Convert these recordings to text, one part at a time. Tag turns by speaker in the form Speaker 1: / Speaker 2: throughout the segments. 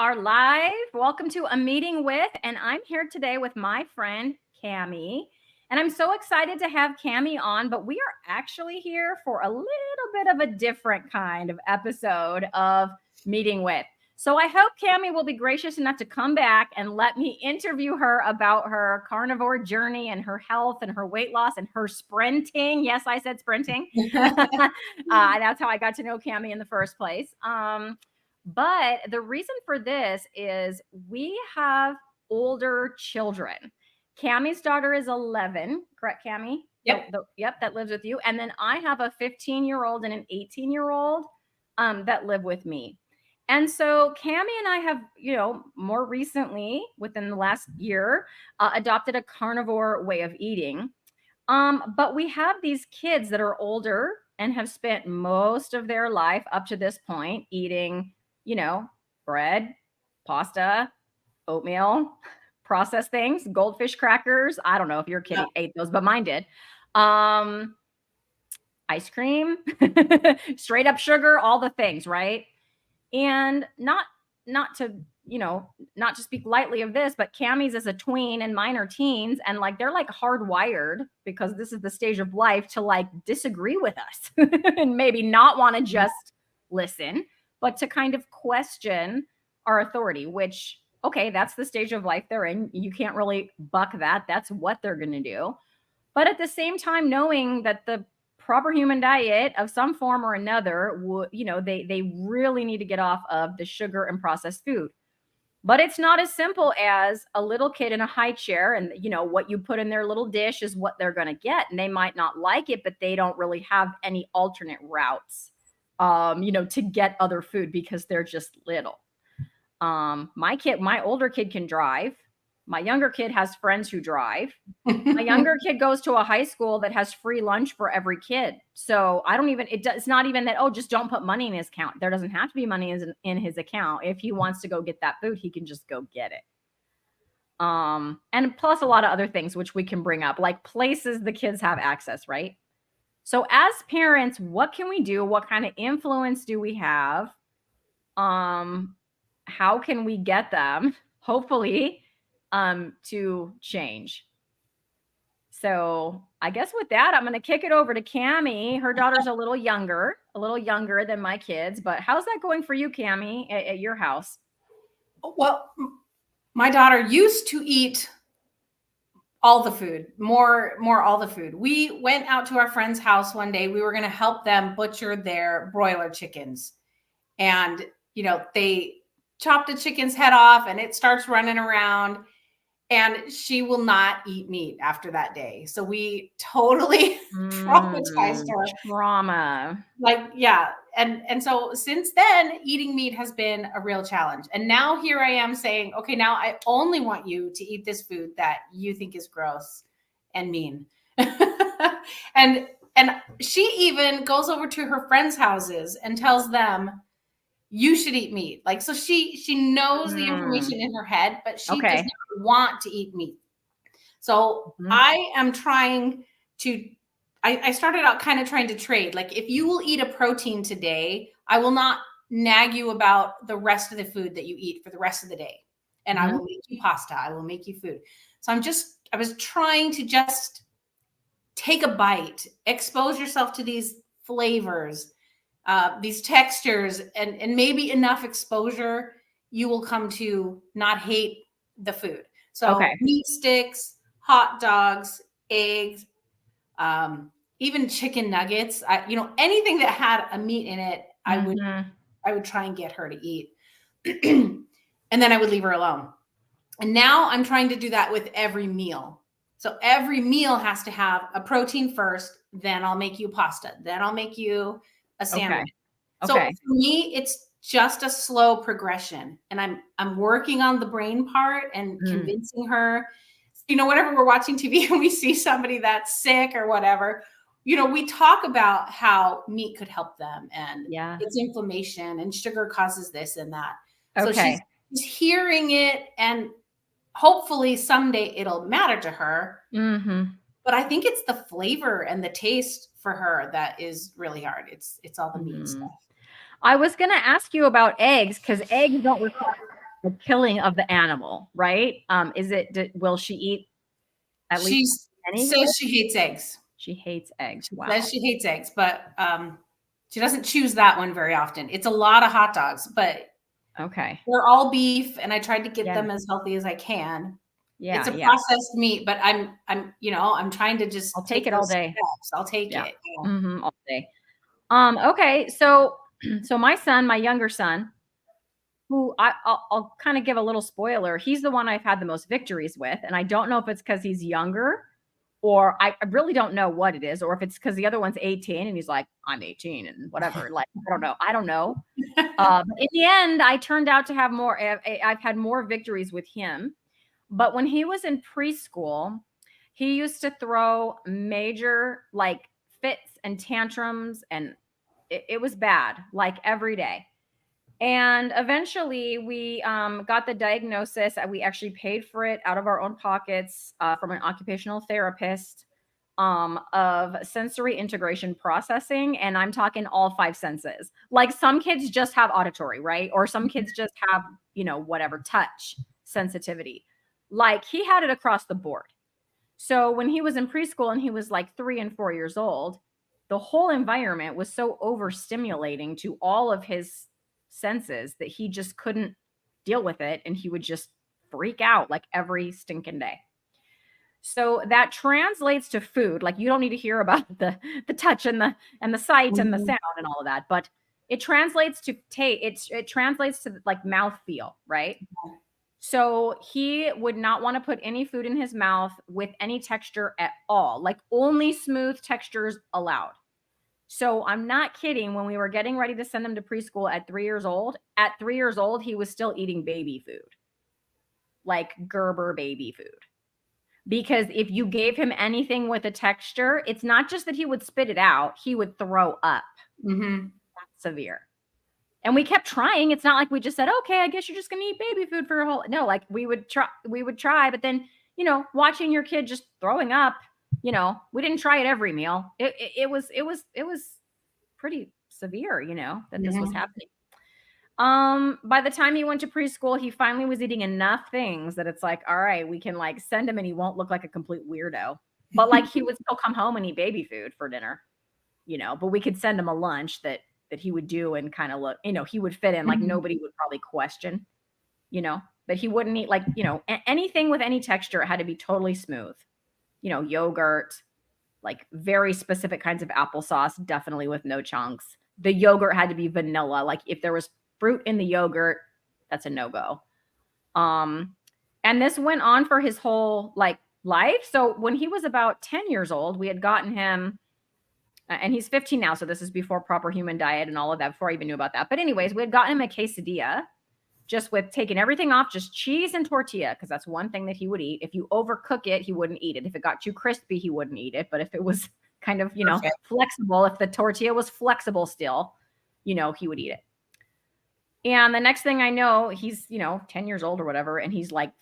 Speaker 1: are live. Welcome to A Meeting With, and I'm here today with my friend Cami. And I'm so excited to have Cami on, but we are actually here for a little bit of a different kind of episode of Meeting With. So I hope Cami will be gracious enough to come back and let me interview her about her carnivore journey and her health and her weight loss and her sprinting. Yes, I said sprinting. That's how I got to know Cami in the first place. But the reason for this is we have older children. Cami's daughter is 11, correct, Cami?
Speaker 2: Yep.
Speaker 1: Yep, that lives with you. And then I have a 15-year-old and an 18-year-old that live with me. And so Cami and I have, more recently, within the last year, adopted a carnivore way of eating. But we have these kids that are older and have spent most of their life up to this point eating bread, pasta, oatmeal, processed things, goldfish crackers. I don't know if your kid ate those, but mine did. Ice cream, straight up sugar, all the things, right? And not to speak lightly of this, but Cami's is a tween and mine are teens, and they're hardwired, because this is the stage of life, to disagree with us and maybe not want to just listen, but to kind of question our authority, which, okay, that's the stage of life they're in. You can't really buck that. That's what they're going to do. But at the same time, knowing that the proper human diet of some form or another, they really need to get off of the sugar and processed food. But it's not as simple as a little kid in a high chair and, what you put in their little dish is what they're going to get. And they might not like it, but they don't really have any alternate routes, to get other food because they're just little. My older kid can drive. My younger kid has friends who drive. My younger kid goes to a high school that has free lunch for every kid. So it's not even that, just don't put money in his account. There doesn't have to be money in his account. If he wants to go get that food, he can just go get it. And plus a lot of other things, which we can bring up, like places the kids have access, right? So as parents, what can we do? What kind of influence do we have? How can we get them, hopefully, to change? So I guess with that, I'm going to kick it over to Cami. Her daughter's a little younger than my kids. But how's that going for you, Cami, at your house?
Speaker 2: Well, my daughter used to eat all the food, more all the food. We went out to our friend's house one day. We were going to help them butcher their broiler chickens. And, they chopped the chicken's head off and it starts running around, and she will not eat meat after that day. So we totally traumatized her.
Speaker 1: Trauma.
Speaker 2: And so since then, eating meat has been a real challenge. And now here I am saying, okay, now I only want you to eat this food that you think is gross and mean. and she even goes over to her friends' houses and tells them, you should eat meat. So she knows the information in her head, but she does not want to eat meat. So I am trying to, I started out kind of trying to trade. If you will eat a protein today, I will not nag you about the rest of the food that you eat for the rest of the day. And I will make you pasta. I will make you food. So I was trying to just take a bite, expose yourself to these flavors, these textures, and maybe enough exposure, you will come to not hate the food. So meat sticks, hot dogs, eggs, even chicken nuggets, anything that had a meat in it, I would try and get her to eat. And then I would leave her alone. And now I'm trying to do that with every meal. So every meal has to have a protein first, then I'll make you pasta, then I'll make you a sandwich. So for me, it's just a slow progression, and I'm working on the brain part and convincing her. Whenever we're watching TV and we see somebody that's sick or whatever, we talk about how meat could help them, and it's inflammation and sugar causes this and that. So she's hearing it, and hopefully someday it'll matter to her. But I think it's the flavor and the taste for her that is really hard. It's all the meat stuff.
Speaker 1: I was going to ask you about eggs, because eggs don't require the killing of the animal, right? Will she eat at least
Speaker 2: She
Speaker 1: any of it?
Speaker 2: says she hates eggs.
Speaker 1: She hates eggs.
Speaker 2: She says
Speaker 1: Wow.
Speaker 2: she hates eggs, but she doesn't choose that one very often. It's a lot of hot dogs, but
Speaker 1: Okay.
Speaker 2: they're all beef, and I tried to get
Speaker 1: Yeah.
Speaker 2: them as healthy as I can. It's
Speaker 1: Yeah.
Speaker 2: a
Speaker 1: Yeah.
Speaker 2: processed meat, but I'm trying to
Speaker 1: I'll
Speaker 2: just
Speaker 1: take
Speaker 2: take
Speaker 1: it all
Speaker 2: those
Speaker 1: day.
Speaker 2: steps. I'll take
Speaker 1: Yeah.
Speaker 2: it.
Speaker 1: All day. Okay. So my son, my younger son, who I'll kind of give a little spoiler. He's the one I've had the most victories with, and I don't know if it's because he's younger, or I really don't know what it is, or if it's because the other one's 18 and he's like, I'm 18 and whatever. Like, I don't know. I don't know. But in the end, I turned out to have more. I've had more victories with him. But when he was in preschool, he used to throw major like fits and tantrums, and it was bad, like every day. And eventually, we got the diagnosis. We actually paid for it out of our own pockets from an occupational therapist of sensory integration processing. And I'm talking all five senses. Like some kids just have auditory, right? Or some kids just have, whatever, touch sensitivity. Like he had it across the board. So when he was in preschool and he was like 3 and 4 years old, the whole environment was so overstimulating to all of his senses that he just couldn't deal with it. And he would just freak out like every stinking day. So that translates to food. Like you don't need to hear about the touch and the sight and the
Speaker 2: Mhm.
Speaker 1: sound and all of that, but it translates to taste. It translates to like mouth feel, right? So he would not want to put any food in his mouth with any texture at all, like only smooth textures allowed. So I'm not kidding. When we were getting ready to send him to preschool at 3 years old, he was still eating baby food, like Gerber baby food. Because if you gave him anything with a texture, it's not just that he would spit it out, he would throw up.
Speaker 2: Mhm.
Speaker 1: That's severe. And we kept trying. It's not like we just said, okay, I guess you're just gonna eat baby food for a whole no, like we would try, but then, watching your kid just throwing up, we didn't try it every meal. It was pretty severe, that this was
Speaker 2: Mhm.
Speaker 1: happening. By the time he went to preschool, he finally was eating enough things that it's like, all right, we can like send him and he won't look like a complete weirdo. But like he would still come home and eat baby food for dinner, but we could send him a lunch that he would do and kind of look, he would fit in, like
Speaker 2: Mhm.
Speaker 1: nobody would probably question, but he wouldn't eat like, anything with any texture. It had to be totally smooth, yogurt, like very specific kinds of applesauce, definitely with no chunks. The yogurt had to be vanilla. Like if there was fruit in the yogurt, that's a no-go. Um, and this went on for his whole like life. So when he was about 10 years old, we had gotten him, and he's 15 now. So this is before proper human diet and all of that, before I even knew about that. But anyways, we had gotten him a quesadilla just with taking everything off, just cheese and tortilla, because that's one thing that he would eat. If you overcook it, he wouldn't eat it. If it got too crispy, he wouldn't eat it. But if it was kind of,
Speaker 2: Perfect.
Speaker 1: flexible, if the tortilla was flexible still, he would eat it. And the next thing I know, he's, 10 years old or whatever, and he's like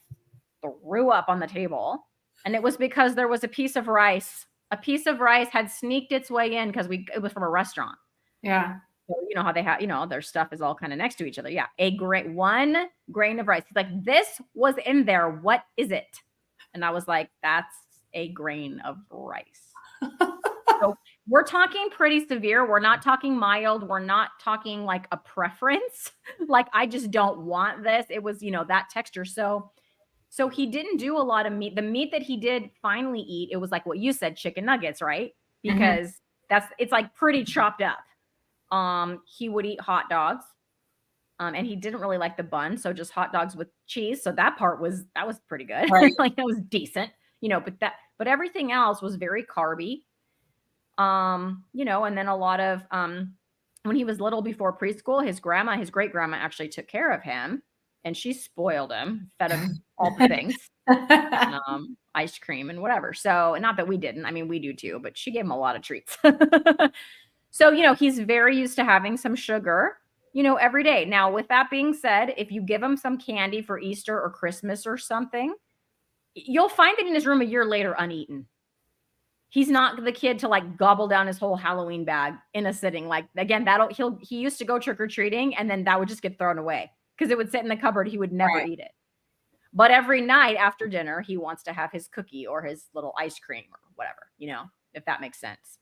Speaker 1: threw up on the table. And it was because there was a piece of rice. A piece of rice had sneaked its way in because it was from a restaurant.
Speaker 2: Yeah.
Speaker 1: So you know how they have, their stuff is all kind of next to each other. Yeah. One grain of rice. He's like, this was in there. What is it? And I was like, that's a grain of rice. So we're talking pretty severe. We're not talking mild. We're not talking like a preference. Like, I just don't want this. It was, that texture. So he didn't do a lot of meat. The meat that he did finally eat, it was like what you said, chicken nuggets, right?
Speaker 2: Mhm.
Speaker 1: Because it's like pretty chopped up. He would eat hot dogs. And he didn't really like the bun, so just hot dogs with cheese. So that was pretty good.
Speaker 2: Right.
Speaker 1: Like that was decent, but everything else was very carby. And then a lot of when he was little before preschool, his great grandma actually took care of him, and she spoiled him, fed him all the things. Ice cream and whatever. So not that we didn't. I mean, we do too, but she gave him a lot of treats. So, he's very used to having some sugar, every day. Now, with that being said, if you give him some candy for Easter or Christmas or something, you'll find it in his room a year later uneaten. He's not the kid to like gobble down his whole Halloween bag in a sitting. Like again, he used to go trick or treating and then that would just get thrown away. because it would sit in the cupboard. He would never
Speaker 2: Right.
Speaker 1: eat it. But every night after dinner, he wants to have his cookie or his little ice cream or whatever, if that makes sense.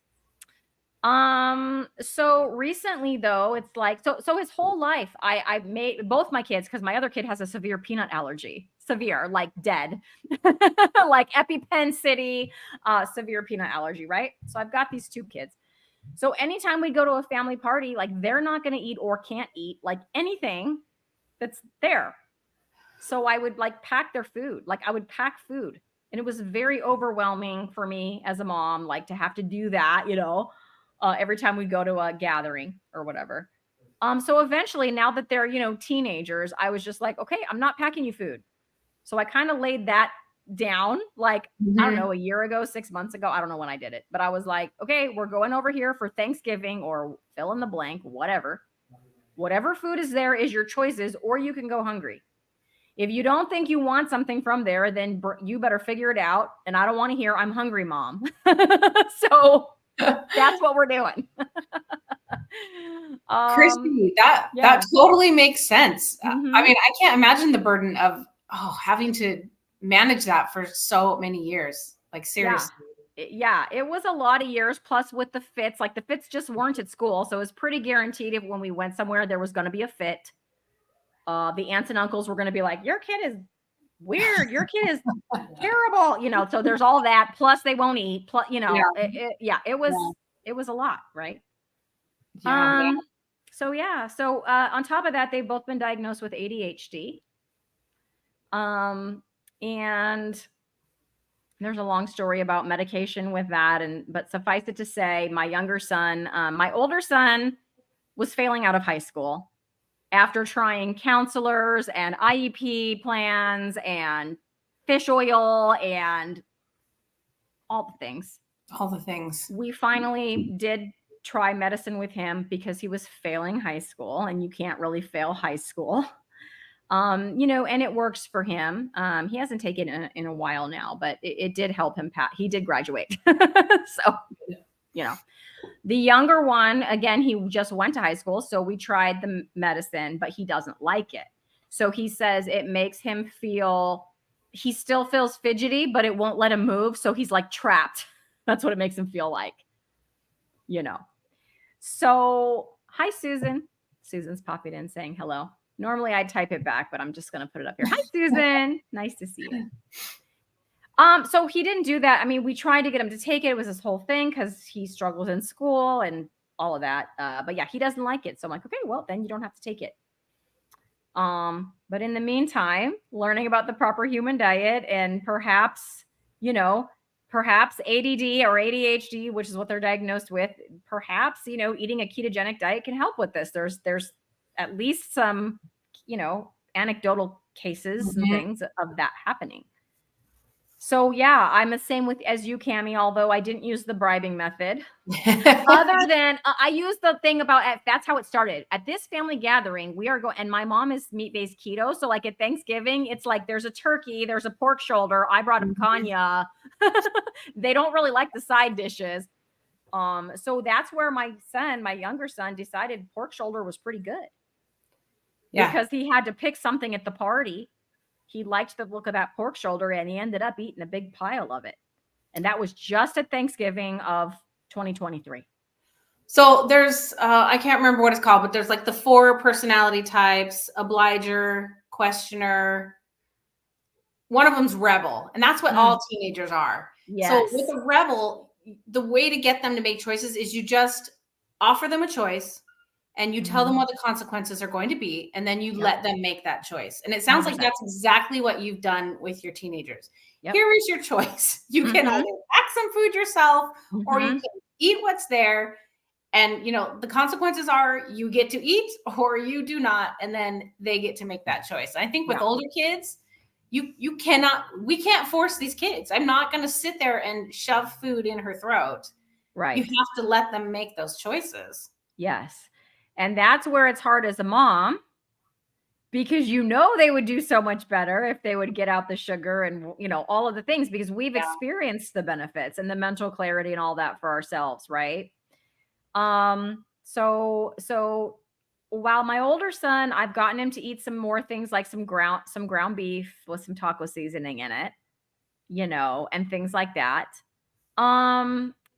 Speaker 1: So recently though, it's like so his whole life I made both my kids, because my other kid has a severe peanut allergy. Severe, like dead. Like EpiPen City, severe peanut allergy, right? So I've got these two kids. So anytime we go to a family party, like they're not gonna eat or can't eat like anything that's there. So I would like pack their food. Like I would pack food. And it was very overwhelming for me as a mom, like to have to do that, every time we go to a gathering or whatever. So eventually, now that they're, teenagers, I was just like, okay, I'm not packing you food. So I kind of laid that down, like, I don't
Speaker 2: Mhm.
Speaker 1: know, a year ago, 6 months ago. I don't know when I did it, but I was like, okay, we're going over here for Thanksgiving or fill in the blank, whatever. Whatever food is there is your choices, or you can go hungry. If you don't think you want something from there, then you better figure it out. And I don't want to hear I'm hungry, mom. So that's what we're doing.
Speaker 2: Christy, that
Speaker 1: Yeah.
Speaker 2: totally makes sense. I
Speaker 1: Hmm.
Speaker 2: mean, I can't imagine the burden of having to manage that for so many years. Like
Speaker 1: Yeah.
Speaker 2: seriously.
Speaker 1: Yeah, it was a lot of years. Plus, with the fits, like the fits just weren't at school, so it was pretty guaranteed if when we went somewhere there was going to be a fit. The aunts and uncles were going to be like, "Your kid is weird. Your kid is terrible." So there's all that. Plus, they won't eat. Plus,
Speaker 2: Yeah,
Speaker 1: yeah, it
Speaker 2: yeah,
Speaker 1: was a lot, right?
Speaker 2: yeah.
Speaker 1: So yeah. So on top of that, they've both been diagnosed with ADHD. And there's a long story about medication with that, but suffice it to say, my older son was failing out of high school after trying counselors and IEP plans and fish oil and all the things.
Speaker 2: All the things.
Speaker 1: We finally did try medicine with him because he was failing high school, and you can't really fail high school. And it works for him. He hasn't taken it in a while now, but it did help him pass. He did graduate. So, you know, the younger one, again, he just went to high school. So we tried the medicine, but he doesn't like it. So he says it makes him he still feels fidgety, but it won't let him move. So he's like trapped. That's what it makes him feel like, you know. So, hi, Susan. Susan's popping in saying hello. Normally I'd type it back, but I'm just going to put it up here. Hi, Susan. Nice to see you. So he didn't do that. I mean, we tried to get him to take it. It was this whole thing because he struggles in school and all of that. But yeah, he doesn't like it. So I'm like, okay, well, then you don't have to take it. But in the meantime, learning about the proper human diet and perhaps ADD or ADHD, which is what they're diagnosed with, perhaps, eating a ketogenic diet can help with this. There's at least some, anecdotal cases and
Speaker 2: Mhm.
Speaker 1: things of that happening. So yeah, I'm the same as you, Cami, although I didn't use the bribing method. Other than I used the thing about that's how it started. At this family gathering, we are going, and my mom is meat-based keto. So like at Thanksgiving, it's like there's a turkey, there's a pork shoulder. I brought a picanha. They don't really like the side dishes. So that's where my younger son, decided pork shoulder was pretty good
Speaker 2: Yeah.
Speaker 1: because he had to pick something at the party. He liked the look of that pork shoulder, and he ended up eating a big pile of it. And that was just at Thanksgiving of 2023.
Speaker 2: So there's I can't remember what it's called, but there's like the 4 personality types: obliger, questioner. One of them's rebel, and that's what all teenagers are. So with
Speaker 1: Yes.
Speaker 2: a rebel, the way to get them to make choices is you just offer them a choice and you tell them what the consequences are going to be, and then you
Speaker 1: Yep.
Speaker 2: let them make that choice. And it sounds like
Speaker 1: 100%.
Speaker 2: that's exactly what you've done with your teenagers.
Speaker 1: Yep.
Speaker 2: Here is your choice. You can either pack some food yourself or you can eat what's there. And the consequences are you get to eat or you do not, and then they get to make that choice. I think with older kids, we can't force these kids. I'm not going to sit there and shove food in her throat.
Speaker 1: Right.
Speaker 2: You have to let them make those choices.
Speaker 1: Yes. And that's where it's hard as a mom, because they would do so much better if they would get out the sugar and all of the things, because we've experienced the benefits and the mental clarity and all that for ourselves, right? So while my older son, I've gotten him to eat some more things like some ground beef with some taco seasoning in it, and things like that.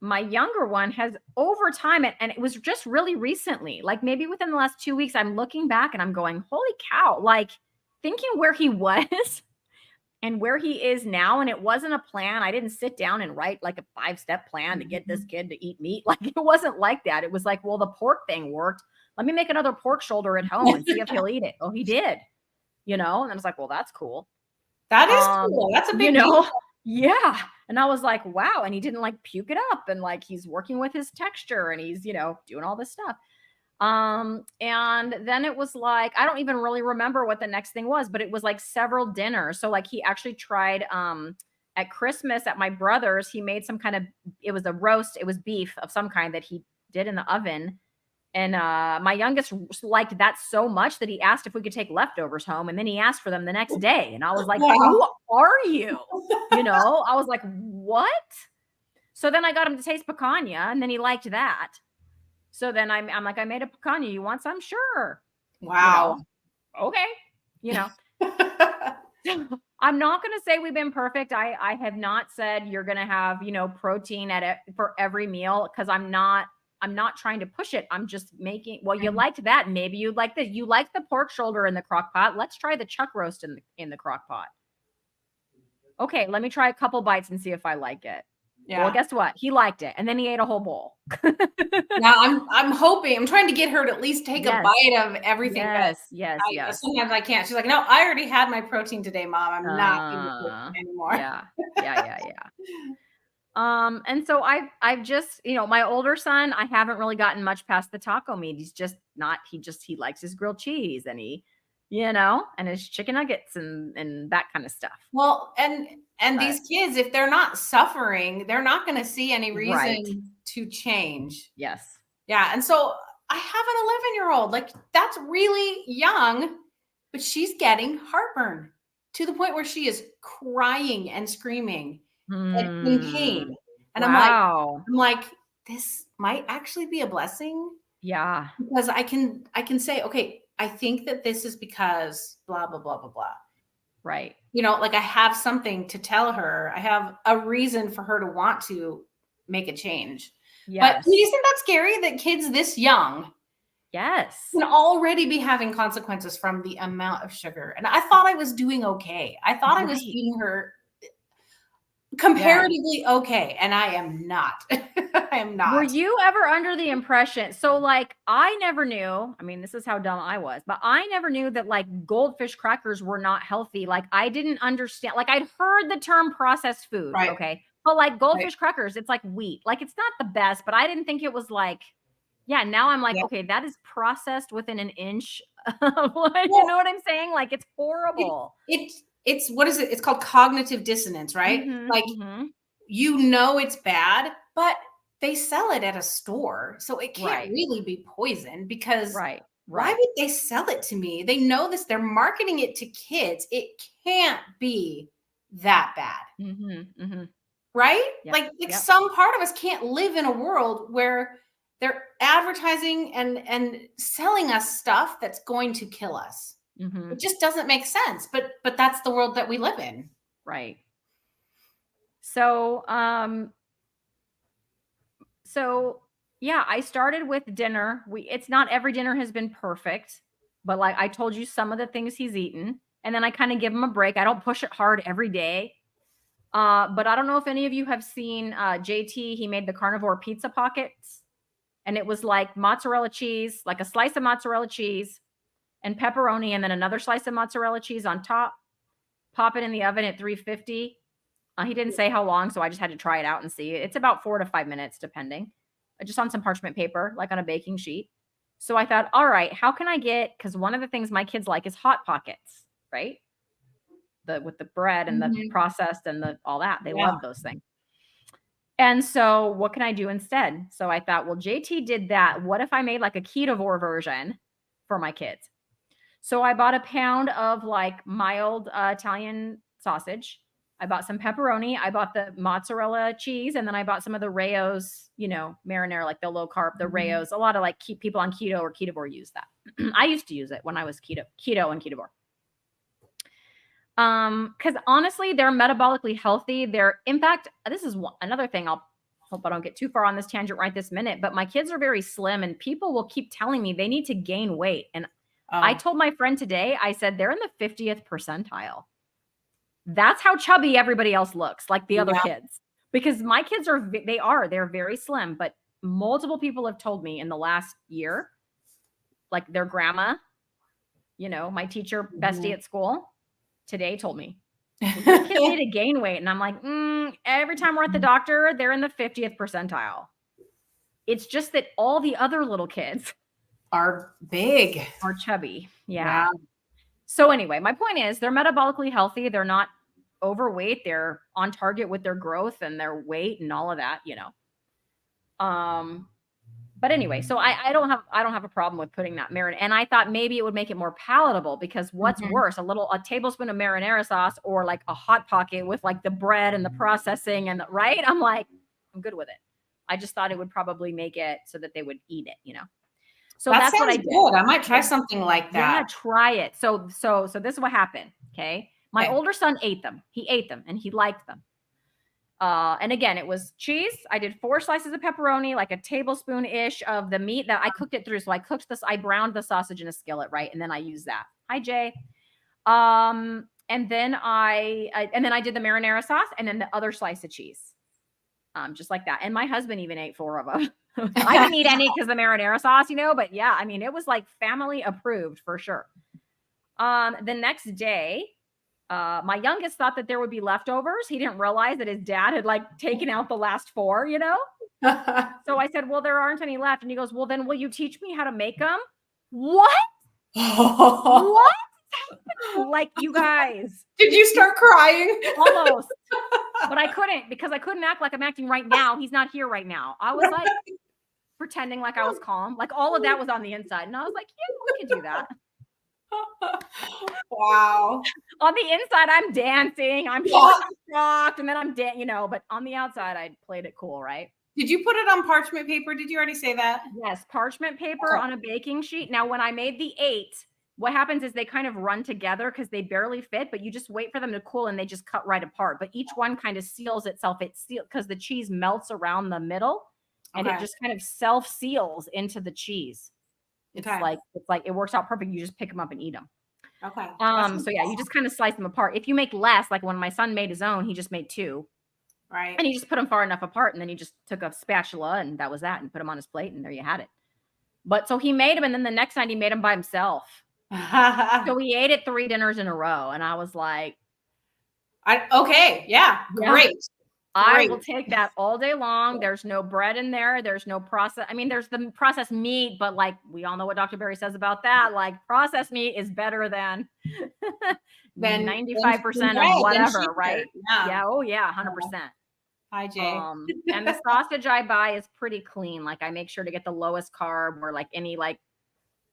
Speaker 1: My younger one has over time, and it was just really recently, like maybe within the last 2 weeks, I'm looking back and I'm going, holy cow, like thinking where he was and where he is now. And it wasn't a plan. I didn't sit down and write like a 5-step plan to get this kid to eat meat. Like it wasn't like that. It was like, well, the pork thing worked. Let me make another pork shoulder at home and see if he'll eat it. Oh, he did, and I was like, well, that's cool.
Speaker 2: That is cool. That's a big deal.
Speaker 1: Yeah. And I was like, wow. And he didn't like puke it up. And like, he's working with his texture and he's, doing all this stuff. And then it was like, I don't even really remember what the next thing was, but it was like several dinners. So like he actually tried, at Christmas at my brother's, he made some kind of, it was a roast. It was beef of some kind that he did in the oven. And my youngest liked that so much that he asked if we could take leftovers home. And then he asked for them the next day. And I was like, who are you? I was like, what? So then I got him to taste picanha and then he liked that. So then I'm like, I made a picanha. You want some? Sure.
Speaker 2: Wow.
Speaker 1: Okay. I'm not going to say we've been perfect. I have not said you're going to have, protein for every meal, because I'm not trying to push it. I'm just making, well, you liked that. Maybe you'd like this. You like the pork shoulder in the crock pot. Let's try the chuck roast in the crock pot. Okay, let me try a couple bites and see if I like it. Yeah. Well, guess what? He liked it. And then he ate a whole bowl.
Speaker 2: Now I'm hoping, I'm trying to get her to at least take a bite of everything.
Speaker 1: Yes.
Speaker 2: Sometimes I can't. She's like, no, I already had my protein today, Mom. I'm not eating anymore.
Speaker 1: Yeah. And so I've just, my older son, I haven't really gotten much past the taco meat. He's just not, he likes his grilled cheese and and his chicken nuggets and that kind of stuff.
Speaker 2: Well, and these kids, if they're not suffering, they're not going to see any reason to change.
Speaker 1: Yes.
Speaker 2: Yeah. And so I have an 11-year-old, like that's really young, but she's getting heartburn to the point where she is crying and screaming in pain. And I'm like, this might actually be a blessing.
Speaker 1: Yeah.
Speaker 2: Because I can say, okay, I think that this is because blah, blah, blah, blah, blah.
Speaker 1: Right.
Speaker 2: Like I have something to tell her. I have a reason for her to want to make a change. Yes. But isn't that scary that kids this young can already be having consequences from the amount of sugar? And I thought I was doing okay. I thought I was feeding her comparatively okay, and I am not. I am not.
Speaker 1: Were you ever under the impression, so like I never knew, I mean, this is how dumb I was, but I never knew that like goldfish crackers were not healthy. Like I didn't understand, like I'd heard the term processed food, okay, but like goldfish crackers, it's like wheat, like it's not the best, but I didn't think it was like, now I'm like, okay, that is processed within an inch of like, you know what I'm saying? Like it's horrible.
Speaker 2: It's what is it? It's called cognitive dissonance, right? It's bad, but they sell it at a store. So it can't really be poison because why would they sell it to me? They know this. They're marketing it to kids. It can't be that bad. Right? Yep. Some part of us can't live in a world where they're advertising and selling us stuff that's going to kill us. It just doesn't make sense, but that's the world that we live in.
Speaker 1: Right. So, yeah, I started with dinner. It's not every dinner has been perfect, but like I told you some of the things he's eaten, and then I kind of give him a break. I don't push it hard every day. But I don't know if any of you have seen JT, he made the Carnivore pizza pockets, and it was like mozzarella cheese, like a slice of mozzarella cheese, and pepperoni, and then another slice of mozzarella cheese on top. Pop it in the oven at 350. He didn't say how long, so I just had to try it out and see. It's about 4 to 5 minutes, depending. Just on some parchment paper, like on a baking sheet. So I thought, all right, how can I because one of the things my kids like is Hot Pockets, right? With the bread and the processed and all that. They love those things. And so what can I do instead? So I thought, well, JT did that. What if I made like a ketovore version for my kids? So I bought a pound of like mild Italian sausage. I bought some pepperoni. I bought the mozzarella cheese, and then I bought some of the Rayo's, marinara, like the low carb, the Rayo's. A lot of like people on keto or ketovore use that. I used to use it when I was keto and ketovore. Because honestly, they're metabolically healthy. In fact, this is another thing. I'll hope I don't get too far on this tangent right this minute, but my kids are very slim, and people will keep telling me they need to gain weight. And I told my friend today, I said they're in the 50th percentile. That's how chubby everybody else looks, like the other kids. Because my kids they're very slim, but multiple people have told me in the last year, like their grandma, my teacher bestie at school today told me, well, your kids need to gain weight. And I'm like, every time we're at the doctor, they're in the 50th percentile. It's just that all the other little kids
Speaker 2: are big,
Speaker 1: are chubby. Yeah. So anyway, my point is they're metabolically healthy. They're not overweight. They're on target with their growth and their weight and all of that, But anyway, so I don't have a problem with putting that marinara. And I thought maybe it would make it more palatable, because what's worse, a tablespoon of marinara sauce or like a Hot Pocket with like the bread and the processing and right? I'm like, I'm good with it. I just thought it would probably make it so that they would eat it, So that's what I did.
Speaker 2: Good. I might try something like that.
Speaker 1: Yeah, try it. So this is what happened. Okay. My older son ate them. He ate them and he liked them. And again, it was cheese. I did 4 slices of pepperoni, like a tablespoon-ish of the meat that I cooked it through. So I browned the sausage in a skillet, right? And then I used that. Hi, Jay. And then I did the marinara sauce and then the other slice of cheese. Just like that. And my husband even ate 4 of them. I didn't eat any because of the marinara sauce, but yeah, I mean, it was like family approved for sure. The next day, my youngest thought that there would be leftovers. He didn't realize that his dad had like taken out the last 4, So I said, well, there aren't any left. And he goes, well, then will you teach me how to make them? What? What? Like, you guys.
Speaker 2: Did you start crying?
Speaker 1: Almost. But I couldn't, because I couldn't act like I'm acting right now. He's not here right now. I was like pretending like I was calm. Like all of that was on the inside. And I was like, yeah, we can do that.
Speaker 2: Wow.
Speaker 1: On the inside, I'm dancing. I'm shocked. And then I'm but on the outside, I played it cool, right?
Speaker 2: Did you put it on parchment paper? Did you already say that?
Speaker 1: Yes, parchment paper on a baking sheet. Now, when I made the 8, what happens is they kind of run together because they barely fit, but you just wait for them to cool and they just cut right apart. But each one kind of seals itself. It seals because the cheese melts around the middle and it just kind of self-seals into the cheese. It's like it works out perfect. You just pick them up and eat them.
Speaker 2: Okay.
Speaker 1: So yeah, you just kind of slice them apart. If you make less, like when my son made his own, he just made 2.
Speaker 2: Right.
Speaker 1: And he just put them far enough apart, and then he just took a spatula and that was that, and put them on his plate, and there you had it. But so he made them, and then the next night he made them by himself. So he ate it 3 dinners in a row, and I was like,
Speaker 2: great.
Speaker 1: I will take that all day long. There's no bread in there. There's no process. I mean, there's the processed meat, but like we all know what Dr. Berry says about that. Like processed meat is better than 95% of whatever, right? Yeah. Oh yeah, 100%.
Speaker 2: Hi, Jay.
Speaker 1: And the sausage I buy is pretty clean. Like I make sure to get the lowest carb, or like any like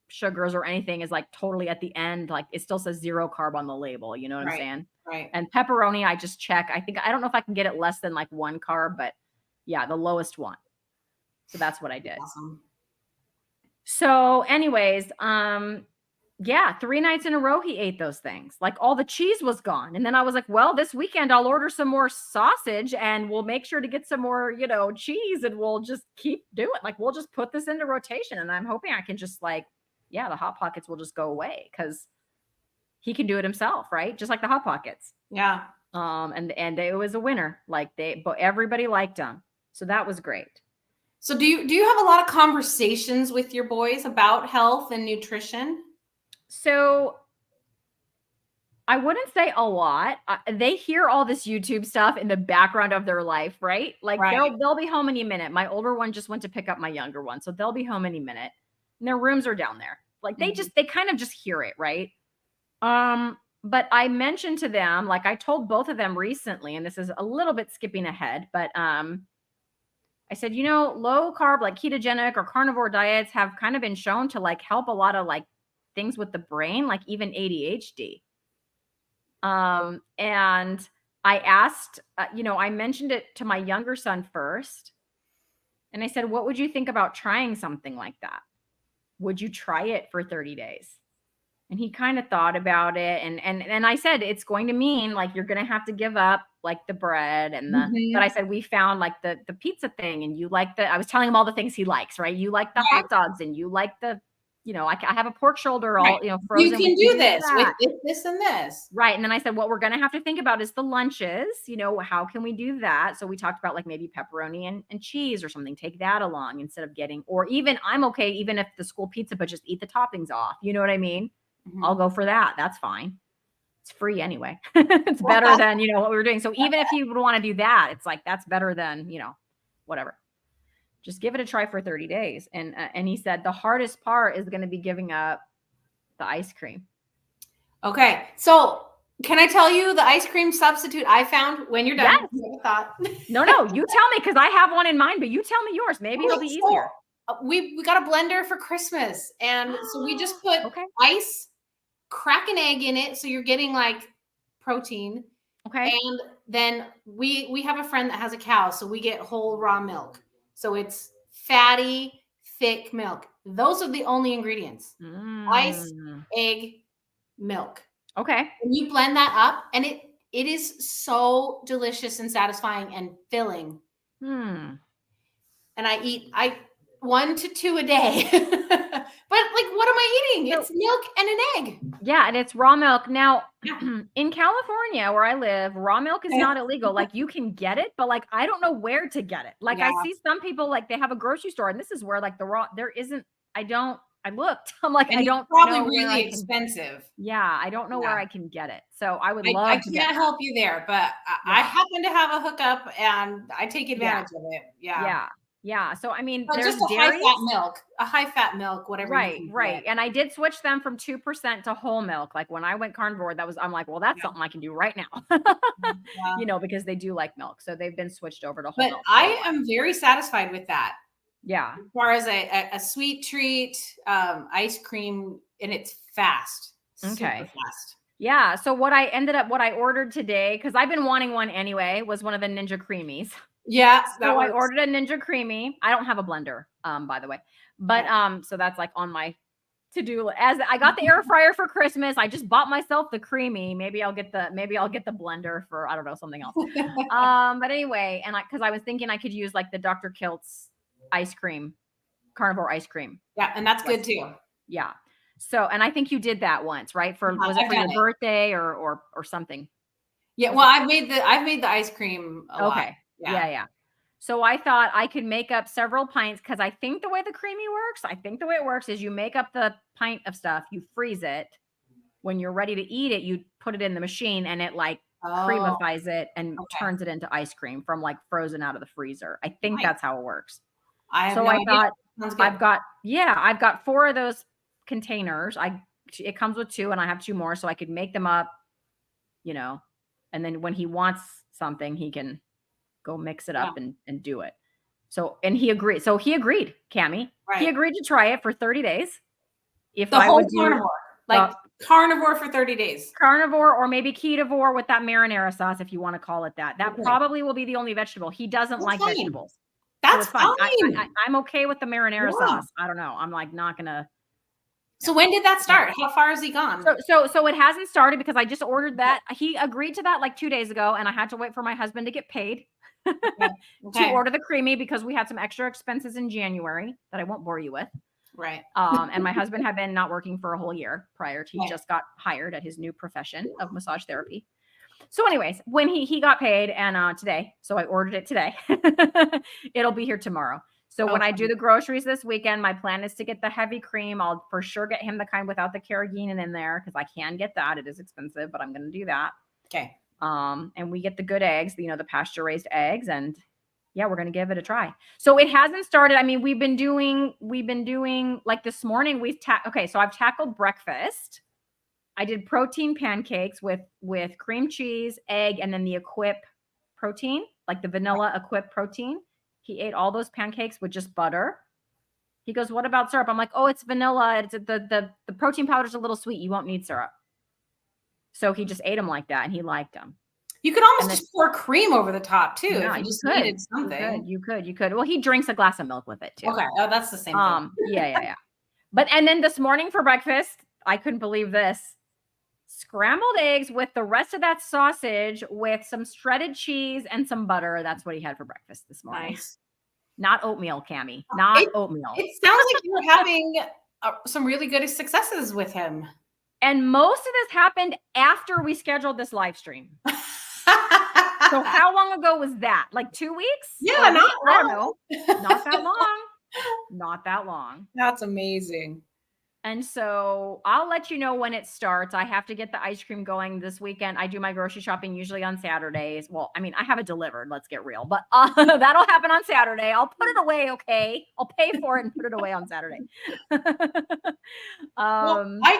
Speaker 1: sugars or anything is like totally at the end. Like it still says 0 carb on the label. You know what I'm saying?
Speaker 2: Right.
Speaker 1: And pepperoni, I just check. I don't know if I can get it less than like 1 carb, but yeah, the lowest one. So that's what I did.
Speaker 2: Awesome.
Speaker 1: So anyways, 3 nights in a row, he ate those things. Like all the cheese was gone. And then I was like, well, this weekend I'll order some more sausage and we'll make sure to get some more, cheese, and we'll just keep doing it. Like, we'll just put this into rotation. And I'm hoping I can just the Hot Pockets will just go away because he can do it himself, right? Just like the Hot Pockets.
Speaker 2: Yeah.
Speaker 1: And it was a winner. But everybody liked them. So that was great.
Speaker 2: So do you have a lot of conversations with your boys about health and nutrition?
Speaker 1: So I wouldn't say a lot. They hear all this YouTube stuff in the background of their life, right? Like they'll be home any minute. My older one just went to pick up my younger one. So they'll be home any minute. And their rooms are down there. Like they kind of just hear it, right? But I mentioned to them, like I told both of them recently, and this is a little bit skipping ahead, but I said, low carb, like ketogenic or carnivore diets have kind of been shown to like help a lot of like things with the brain, like even ADHD. And I asked, I mentioned it to my younger son first. And I said, what would you think about trying something like that? Would you try it for 30 days? And he kind of thought about it. And I said, it's going to mean like you're going to have to give up like the bread but I said, we found like the pizza thing, and you like I was telling him all the things he likes, right? You like the hot dogs, and you like I have a pork shoulder all, frozen.
Speaker 2: You can do this with this and this.
Speaker 1: Right. And then I said, what we're going to have to think about is the lunches. How can we do that? So we talked about like maybe pepperoni and cheese or something. Take that along instead of or even I'm okay, even if the school pizza, but just eat the toppings off. You know what I mean? Mm-hmm. I'll go for that. That's fine. It's free anyway. It's better than, what we were doing. So even if you would want to do that, it's like, that's better than, whatever. Just give it a try for 30 days. And he said, the hardest part is going to be giving up the ice cream.
Speaker 2: Okay. So can I tell you the ice cream substitute I found when you're done?
Speaker 1: Yes. No, you tell me, because I have one in mind, but you tell me yours. Maybe it'll be easier.
Speaker 2: We got a blender for Christmas. And so we just put ice, crack an egg in it. So you're getting like protein.
Speaker 1: Okay.
Speaker 2: And then we have a friend that has a cow. So we get whole raw milk. So it's fatty, thick milk. Those are the only ingredients. Ice, egg, milk.
Speaker 1: Okay.
Speaker 2: And you blend that up, and it is so delicious and satisfying and filling. And I eat 1 to 2 a day. But like, what am I eating? It's milk and an egg.
Speaker 1: Yeah, and it's raw milk. Now, in California where I live, raw milk is not illegal. Like, you can get it, but like, I don't know where to get it. Like, I see some people, like, they have a grocery store, and this is where like there isn't, I looked. I'm like,
Speaker 2: and
Speaker 1: I don't
Speaker 2: probably
Speaker 1: know
Speaker 2: really expensive.
Speaker 1: Yeah, I don't know where I can get it. So I would love to
Speaker 2: can't help you there, but I happen to have a hookup, and I take advantage of it.
Speaker 1: Yeah. So I mean,
Speaker 2: but
Speaker 1: there's
Speaker 2: just a high fat milk, whatever.
Speaker 1: Right. And I did switch them from 2% to whole milk. Like when I went carnivore, I'm like, well, that's something I can do right now. Because they do like milk. So they've been switched over to whole milk.
Speaker 2: But I am very satisfied with that.
Speaker 1: Yeah.
Speaker 2: As far as a sweet treat, ice cream, and it's fast.
Speaker 1: Okay.
Speaker 2: Super fast.
Speaker 1: Yeah. So what I ordered today, because I've been wanting one anyway, was one of the Ninja Creamies.
Speaker 2: Yeah.
Speaker 1: So I ordered a Ninja Creamy. I don't have a blender, by the way, but so that's like on my to-do list. As I got the air fryer for Christmas, I just bought myself the Creamy. Maybe I'll get the blender for, I don't know, something else. But anyway, and because I was thinking I could use like the Dr. Kilt's ice cream, carnivore ice cream.
Speaker 2: Yeah, and that's good too.
Speaker 1: Yeah. So, and I think you did that once, right? Was it for your birthday or something?
Speaker 2: Yeah. Well, I've made the ice cream a lot.
Speaker 1: Yeah. So I thought I could make up several pints, because I think the way the Creamy works, is you make up the pint of stuff, you freeze it. When you're ready to eat it, you put it in the machine, and it like creamifies it and turns it into ice cream from like frozen out of the freezer. I think that's how it works.
Speaker 2: I thought
Speaker 1: I've got 4 of those containers. It comes with 2, and I have 2 more, so I could make them up, and then when he wants something, he can go mix it up and do it. So, and he agreed. So he agreed, Cammie. Right. He agreed to try it for 30 days. If
Speaker 2: the whole carnivore, carnivore for 30 days.
Speaker 1: Carnivore, or maybe ketovore with that marinara sauce, if you want to call it that. That probably will be the only vegetable. He doesn't like vegetables.
Speaker 2: That's fine.
Speaker 1: I'm okay with the marinara sauce. I don't know. I'm like not gonna.
Speaker 2: So when did that start? How far has he gone?
Speaker 1: So it hasn't started, because I just ordered that. He agreed to that like 2 days ago, and I had to wait for my husband to get paid to order the Creamy, because we had some extra expenses in January that I won't bore you with.
Speaker 2: Right.
Speaker 1: And my husband had been not working for a whole year prior to, he just got hired at his new profession of massage therapy. So anyways, when he got paid, and today, so I ordered it today. It'll be here tomorrow. So when I do the groceries this weekend, my plan is to get the heavy cream. I'll for sure get him the kind without the carrageenan in there, because I can get that. It is expensive, but I'm going to do that.
Speaker 2: Okay.
Speaker 1: And we get the good eggs, the pasture raised eggs, and we're going to give it a try. So it hasn't started. I mean, we've been doing like this morning. So I've tackled breakfast. I did protein pancakes with cream cheese, egg, and then the Equip protein, like the vanilla Equip protein. He ate all those pancakes with just butter. He goes, "What about syrup?" I'm like, "Oh, it's vanilla. It's the protein powder's a little sweet. You won't need syrup." So he just ate them like that, and he liked them.
Speaker 2: You could almost just pour cream over the top too if you just needed something.
Speaker 1: You could. Well, he drinks a glass of milk with it too.
Speaker 2: Okay. Oh, that's the same thing.
Speaker 1: Yeah. But and then this morning for breakfast, I couldn't believe this. Scrambled eggs with the rest of that sausage with some shredded cheese and some butter. That's what he had for breakfast this morning.
Speaker 2: Nice.
Speaker 1: Not oatmeal, Cammie. Not oatmeal.
Speaker 2: It sounds like you were having some really good successes with him.
Speaker 1: And most of this happened after we scheduled this live stream. So how long ago was that? Like 2 weeks?
Speaker 2: Yeah,
Speaker 1: I don't know. Not that long. Not that long.
Speaker 2: That's amazing.
Speaker 1: And so I'll let you know when it starts. I have to get the ice cream going this weekend. I do my grocery shopping usually on Saturdays. Well, I mean, I have it delivered. Let's get real. But that'll happen on Saturday. I'll put it away, okay? I'll pay for it and put it away on Saturday.
Speaker 2: I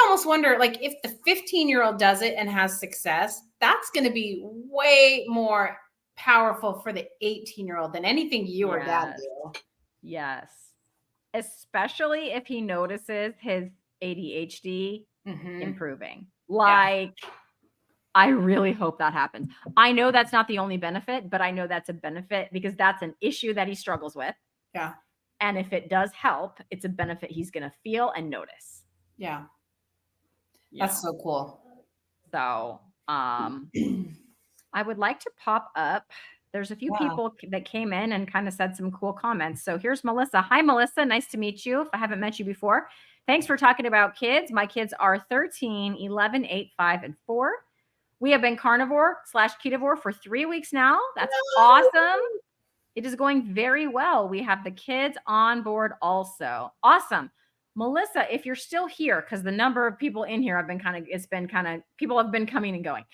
Speaker 2: almost wonder, like, if the 15-year-old does it and has success, that's going to be way more powerful for the 18-year-old than anything you or dad do.
Speaker 1: Yes. Especially if he notices his ADHD improving. Like, I really hope that happens. I know that's not the only benefit, but I know that's a benefit because that's an issue that he struggles with.
Speaker 2: Yeah.
Speaker 1: And if it does help, it's a benefit he's going to feel and notice.
Speaker 2: Yeah. That's so cool.
Speaker 1: So, I would like to pop up. There's a few people that came in and kind of said some cool comments. So here's Melissa. Hi, Melissa. Nice to meet you. If I haven't met you before, thanks for talking about kids. My kids are 13, 11, 8, 5, and 4. We have been carnivore/ketovore for 3 weeks now. That's awesome. It is going very well. We have the kids on board also. Awesome. Melissa, if you're still here, because the number of people in here have been people have been coming and going.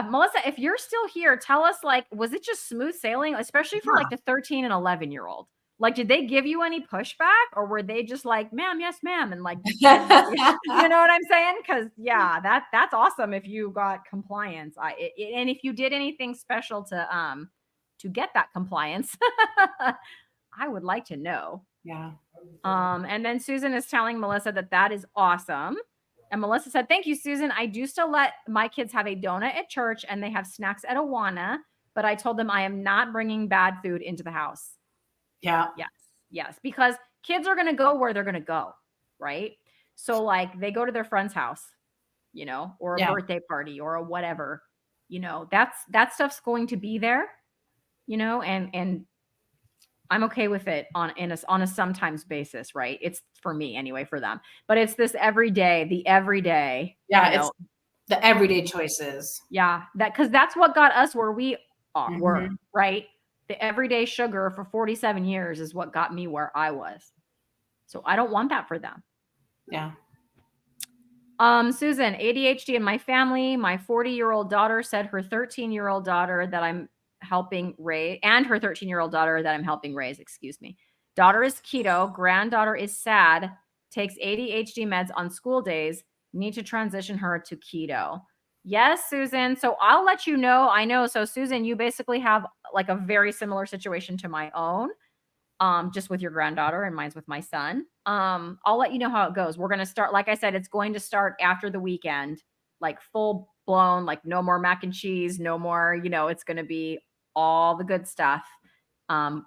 Speaker 1: Melissa, if you're still here, tell us, like, was it just smooth sailing, especially for like the 13 and 11-year-old? Like, did they give you any pushback, or were they just like, ma'am, yes, ma'am, and like, you know what I'm saying? Because that's awesome if you got compliance. And if you did anything special to get that compliance, I would like to know.
Speaker 2: Yeah.
Speaker 1: And then Susan is telling Melissa that is awesome. And Melissa said, thank you, Susan. I do still let my kids have a donut at church and they have snacks at Awana, but I told them I am not bringing bad food into the house.
Speaker 2: Yeah.
Speaker 1: Yes. Because kids are going to go where they're going to go. Right. So like they go to their friend's house, or a birthday party or a whatever, that stuff's going to be there, and I'm okay with it on a sometimes basis, right? It's for me anyway, for them. But it's this everyday.
Speaker 2: Yeah, it's the everyday choices.
Speaker 1: Yeah, because that's what got us where we were, right? The everyday sugar for 47 years is what got me where I was. So I don't want that for them.
Speaker 2: Yeah.
Speaker 1: Susan, ADHD in my family. My 40-year-old daughter said her 13-year-old daughter that I'm helping raise, and her 13-year-old daughter that I'm helping raise, Daughter is keto, granddaughter is SAD, takes ADHD meds on school days, need to transition her to keto. Yes, Susan. So I'll let you know. I know. So Susan, you basically have like a very similar situation to my own, just with your granddaughter, and mine's with my son. I'll let you know how it goes. We're going to start, like I said, it's going to start after the weekend, like full blown, like no more mac and cheese, no more, it's going to be all the good stuff. And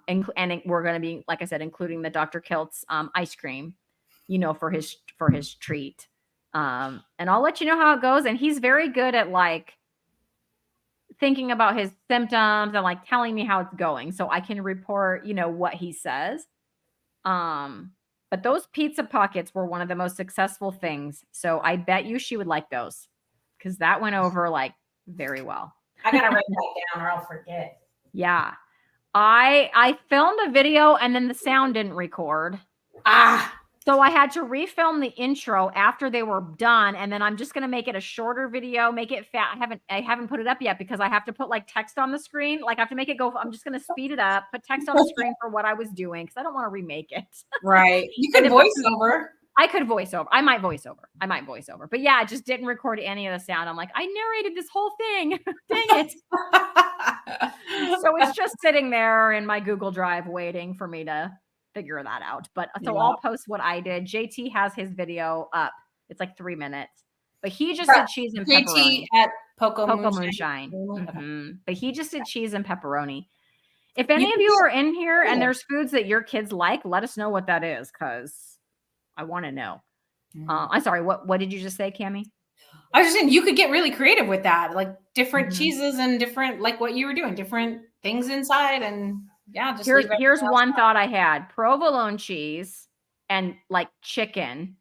Speaker 1: we're going to be, like I said, including the Dr. Kilt's ice cream, for his treat. And I'll let you know how it goes. And he's very good at like thinking about his symptoms and like telling me how it's going, so I can report, what he says. But those pizza pockets were one of the most successful things. So I bet you she would like those, because that went over like very well.
Speaker 2: I gotta write that down or I'll forget.
Speaker 1: Yeah. I filmed a video and then the sound didn't record. So I had to refilm the intro after they were done. And then I'm just going to make it a shorter video, make it fat. I haven't put it up yet because I have to put like text on the screen. Like I have to make it go. I'm just going to speed it up, put text on the screen for what I was doing, because I don't want to remake it.
Speaker 2: Right. You could voice over.
Speaker 1: I could voice over. I might voice over. But yeah, I just didn't record any of the sound. I'm like, I narrated this whole thing. Dang it. So it's just sitting there in my Google Drive waiting for me to figure that out. But so I'll post what I did. JT has his video up. It's like 3 minutes. But he just said cheese and pepperoni.
Speaker 2: JT Poco
Speaker 1: Cocoa
Speaker 2: moonshine.
Speaker 1: moonshine. But he just did cheese and pepperoni. If any of you are in here and there's foods that your kids like, let us know what that is, because I want to know. I'm sorry, what did you just say, Cammie?
Speaker 2: I was just saying you could get really creative with that, like different cheeses and different, like what you were doing, different things inside, and yeah, just
Speaker 1: here's one thought I had: provolone cheese and like chicken,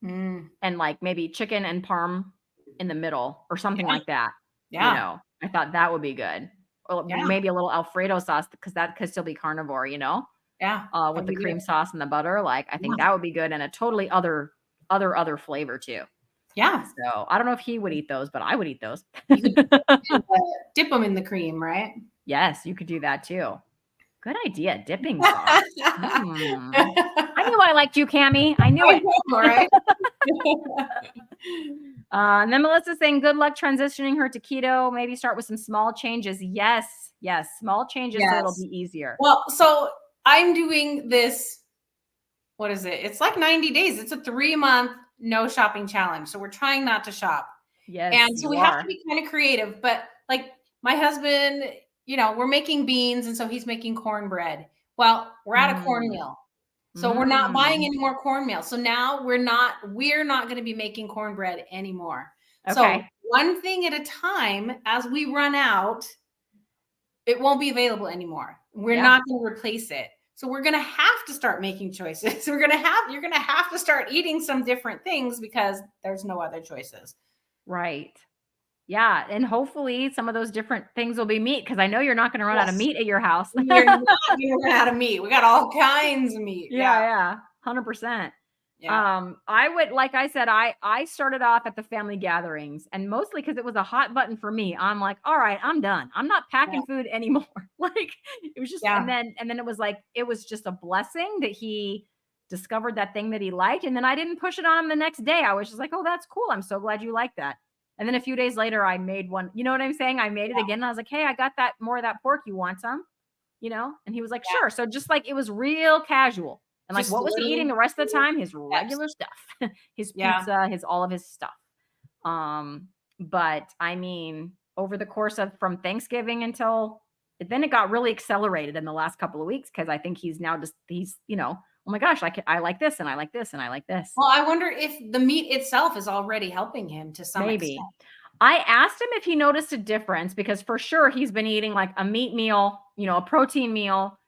Speaker 1: and like maybe chicken and parm in the middle or something like that.
Speaker 2: Yeah.
Speaker 1: You know, I thought that would be good. Or maybe a little Alfredo sauce, because that could still be carnivore, you know?
Speaker 2: Yeah.
Speaker 1: With the cream sauce and the butter. Like, I think that would be good, and a totally other flavor too.
Speaker 2: Yeah.
Speaker 1: So I don't know if he would eat those, but I would eat those.
Speaker 2: You could dip them in the cream, right?
Speaker 1: Yes, you could do that too. Good idea. Dipping sauce. I knew I liked you, Cammie. I knew it.
Speaker 2: All right.
Speaker 1: And then Melissa's saying, good luck transitioning her to keto. Maybe start with some small changes. Yes. Small changes, so it'll be easier.
Speaker 2: Well, so I'm doing this. What is it? It's like 90 days. It's a 3-month no shopping challenge. So we're trying not to shop.
Speaker 1: Yes.
Speaker 2: And so we have to be kind of creative. But like my husband, you know, we're making beans, and so he's making cornbread. Well, we're out of cornmeal. So we're not buying any more cornmeal. So now we're not going to be making cornbread anymore. Okay. So one thing at a time, as we run out, it won't be available anymore. We're not going to replace it. So we're going to have to start making choices. You're going to have to start eating some different things because there's no other choices.
Speaker 1: Right. Yeah. And hopefully some of those different things will be meat, because I know you're not going to run out of meat at your house.
Speaker 2: You're not going to run out of meat. We got all kinds of meat.
Speaker 1: Yeah. 100%. Yeah. I would, like I said, I started off at the family gatherings, and mostly because it was a hot button for me. I'm like, all right, I'm done. I'm not packing food anymore. Like, it was just, and then it was like, it was just a blessing that he discovered that thing that he liked. And then I didn't push it on him the next day. I was just like, oh, that's cool. I'm so glad you like that. And then a few days later, I made one, you know what I'm saying? I made it again. And I was like, hey, I got that more of that pork. You want some? You know? And he was like, sure. So just like, it was real casual. And like, what was he eating the rest of the time? His regular stuff, his pizza, all of his stuff. But I mean, over the course of from Thanksgiving until then, it got really accelerated in the last couple of weeks, because I think he's you know, oh my gosh, I like this, and I like this, and I like this.
Speaker 2: Well, I wonder if the meat itself is already helping him to some extent.
Speaker 1: I asked him if he noticed a difference, because for sure he's been eating like a meat meal, you know, a protein meal,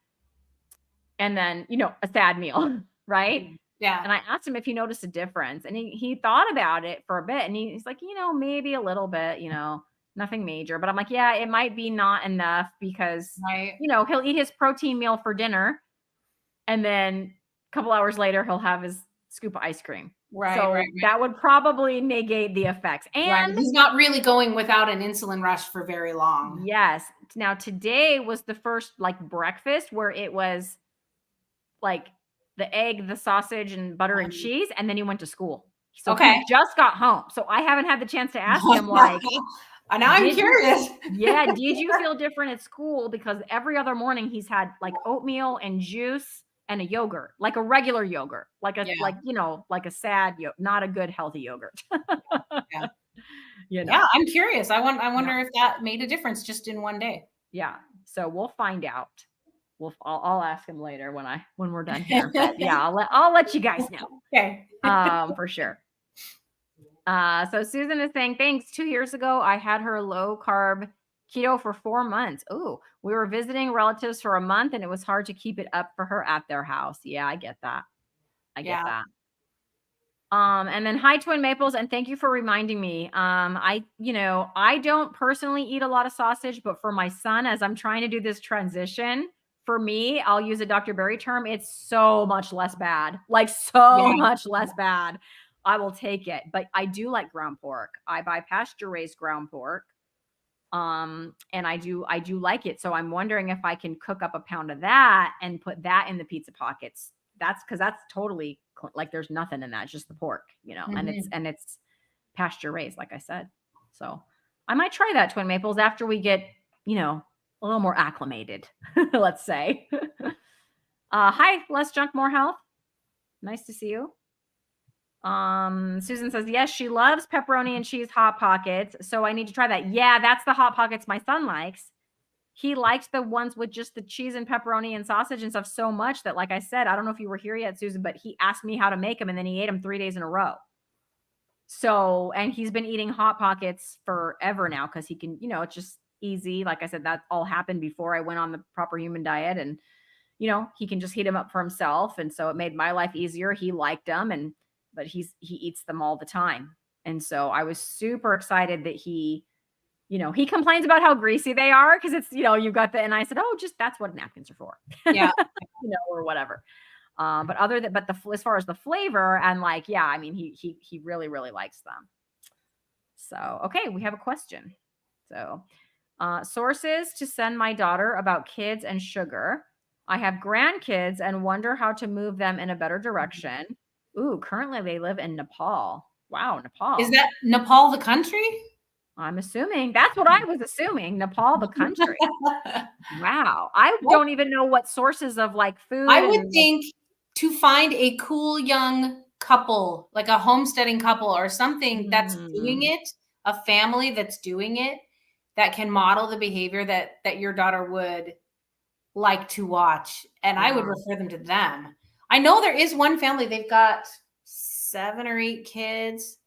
Speaker 1: and then, you know, a sad meal, right?
Speaker 2: Yeah.
Speaker 1: And I asked him if he noticed a difference, and he thought about it for a bit, and he's like, you know, maybe a little bit, you know, nothing major. But I'm like, yeah, it might be not enough, because, you know, he'll eat his protein meal for dinner, and then a couple hours later, he'll have his scoop of ice cream. Right. That would probably negate the effects. And
Speaker 2: he's not really going without an insulin rush for very long.
Speaker 1: Yes. Now, today was the first like breakfast where it was like the egg, the sausage, and butter and cheese, and then he went to school. So he just got home. So I haven't had the chance to ask him, like,
Speaker 2: now I'm curious.
Speaker 1: Did you feel different at school? Because every other morning he's had like oatmeal and juice and a yogurt, like a regular yogurt, like like, you know, like a sad, not a good healthy yogurt. You know?
Speaker 2: Yeah, I'm curious. I wonder if that made a difference just in one day.
Speaker 1: Yeah. So we'll find out. I'll ask him later when we're done here. But yeah, I'll let you guys know.
Speaker 2: Okay.
Speaker 1: For sure. So Susan is saying, thanks. 2 years ago, I had her low carb keto for 4 months. Oh, we were visiting relatives for a month, and it was hard to keep it up for her at their house. Yeah, I get that. I get that. And then hi, Twin Maples, and thank you for reminding me. I don't personally eat a lot of sausage, but for my son, as I'm trying to do this transition, for me, I'll use a Dr. Berry term. It's so much less bad, like much less bad. I will take it, but I do like ground pork. I buy pasture raised ground pork. And I do like it. So I'm wondering if I can cook up a pound of that and put that in the pizza pockets. That's totally like, there's nothing in that, it's just the pork, you know, and it's pasture raised, like I said. So I might try that, Twin Maples, after we get, you know, a little more acclimated, let's say. Hi, Less Junk, More Health. Nice to see you. Susan says, yes, she loves pepperoni and cheese Hot Pockets. So I need to try that. Yeah, that's the Hot Pockets my son likes. He likes the ones with just the cheese and pepperoni and sausage and stuff so much that, like I said, I don't know if you were here yet, Susan, but he asked me how to make them and then he ate them 3 days in a row. So, and he's been eating Hot Pockets forever now because he can, it's just easy. Like I said, that all happened before I went on the proper human diet, and he can just heat them up for himself. And so it made my life easier. He liked them, but he eats them all the time. And so I was super excited that he complains about how greasy they are because it's, you got and I said, oh, just that's what napkins are for.
Speaker 2: Yeah.
Speaker 1: Or whatever. But as far as the flavor and I mean, he really, really likes them. So, okay, we have a question. So, sources to send my daughter about kids and sugar. I have grandkids and wonder how to move them in a better direction. Ooh, currently they live in Nepal. Wow, Nepal.
Speaker 2: Is that Nepal the country?
Speaker 1: I'm assuming. That's what I was assuming. Nepal the country. Wow. I don't even know what sources of food.
Speaker 2: I would think to find a cool young couple, like a homesteading couple or something that's doing it, a family that's doing it, that can model the behavior that your daughter would like to watch. And I would refer them to them. I know there is one family, they've got 7 or 8 kids.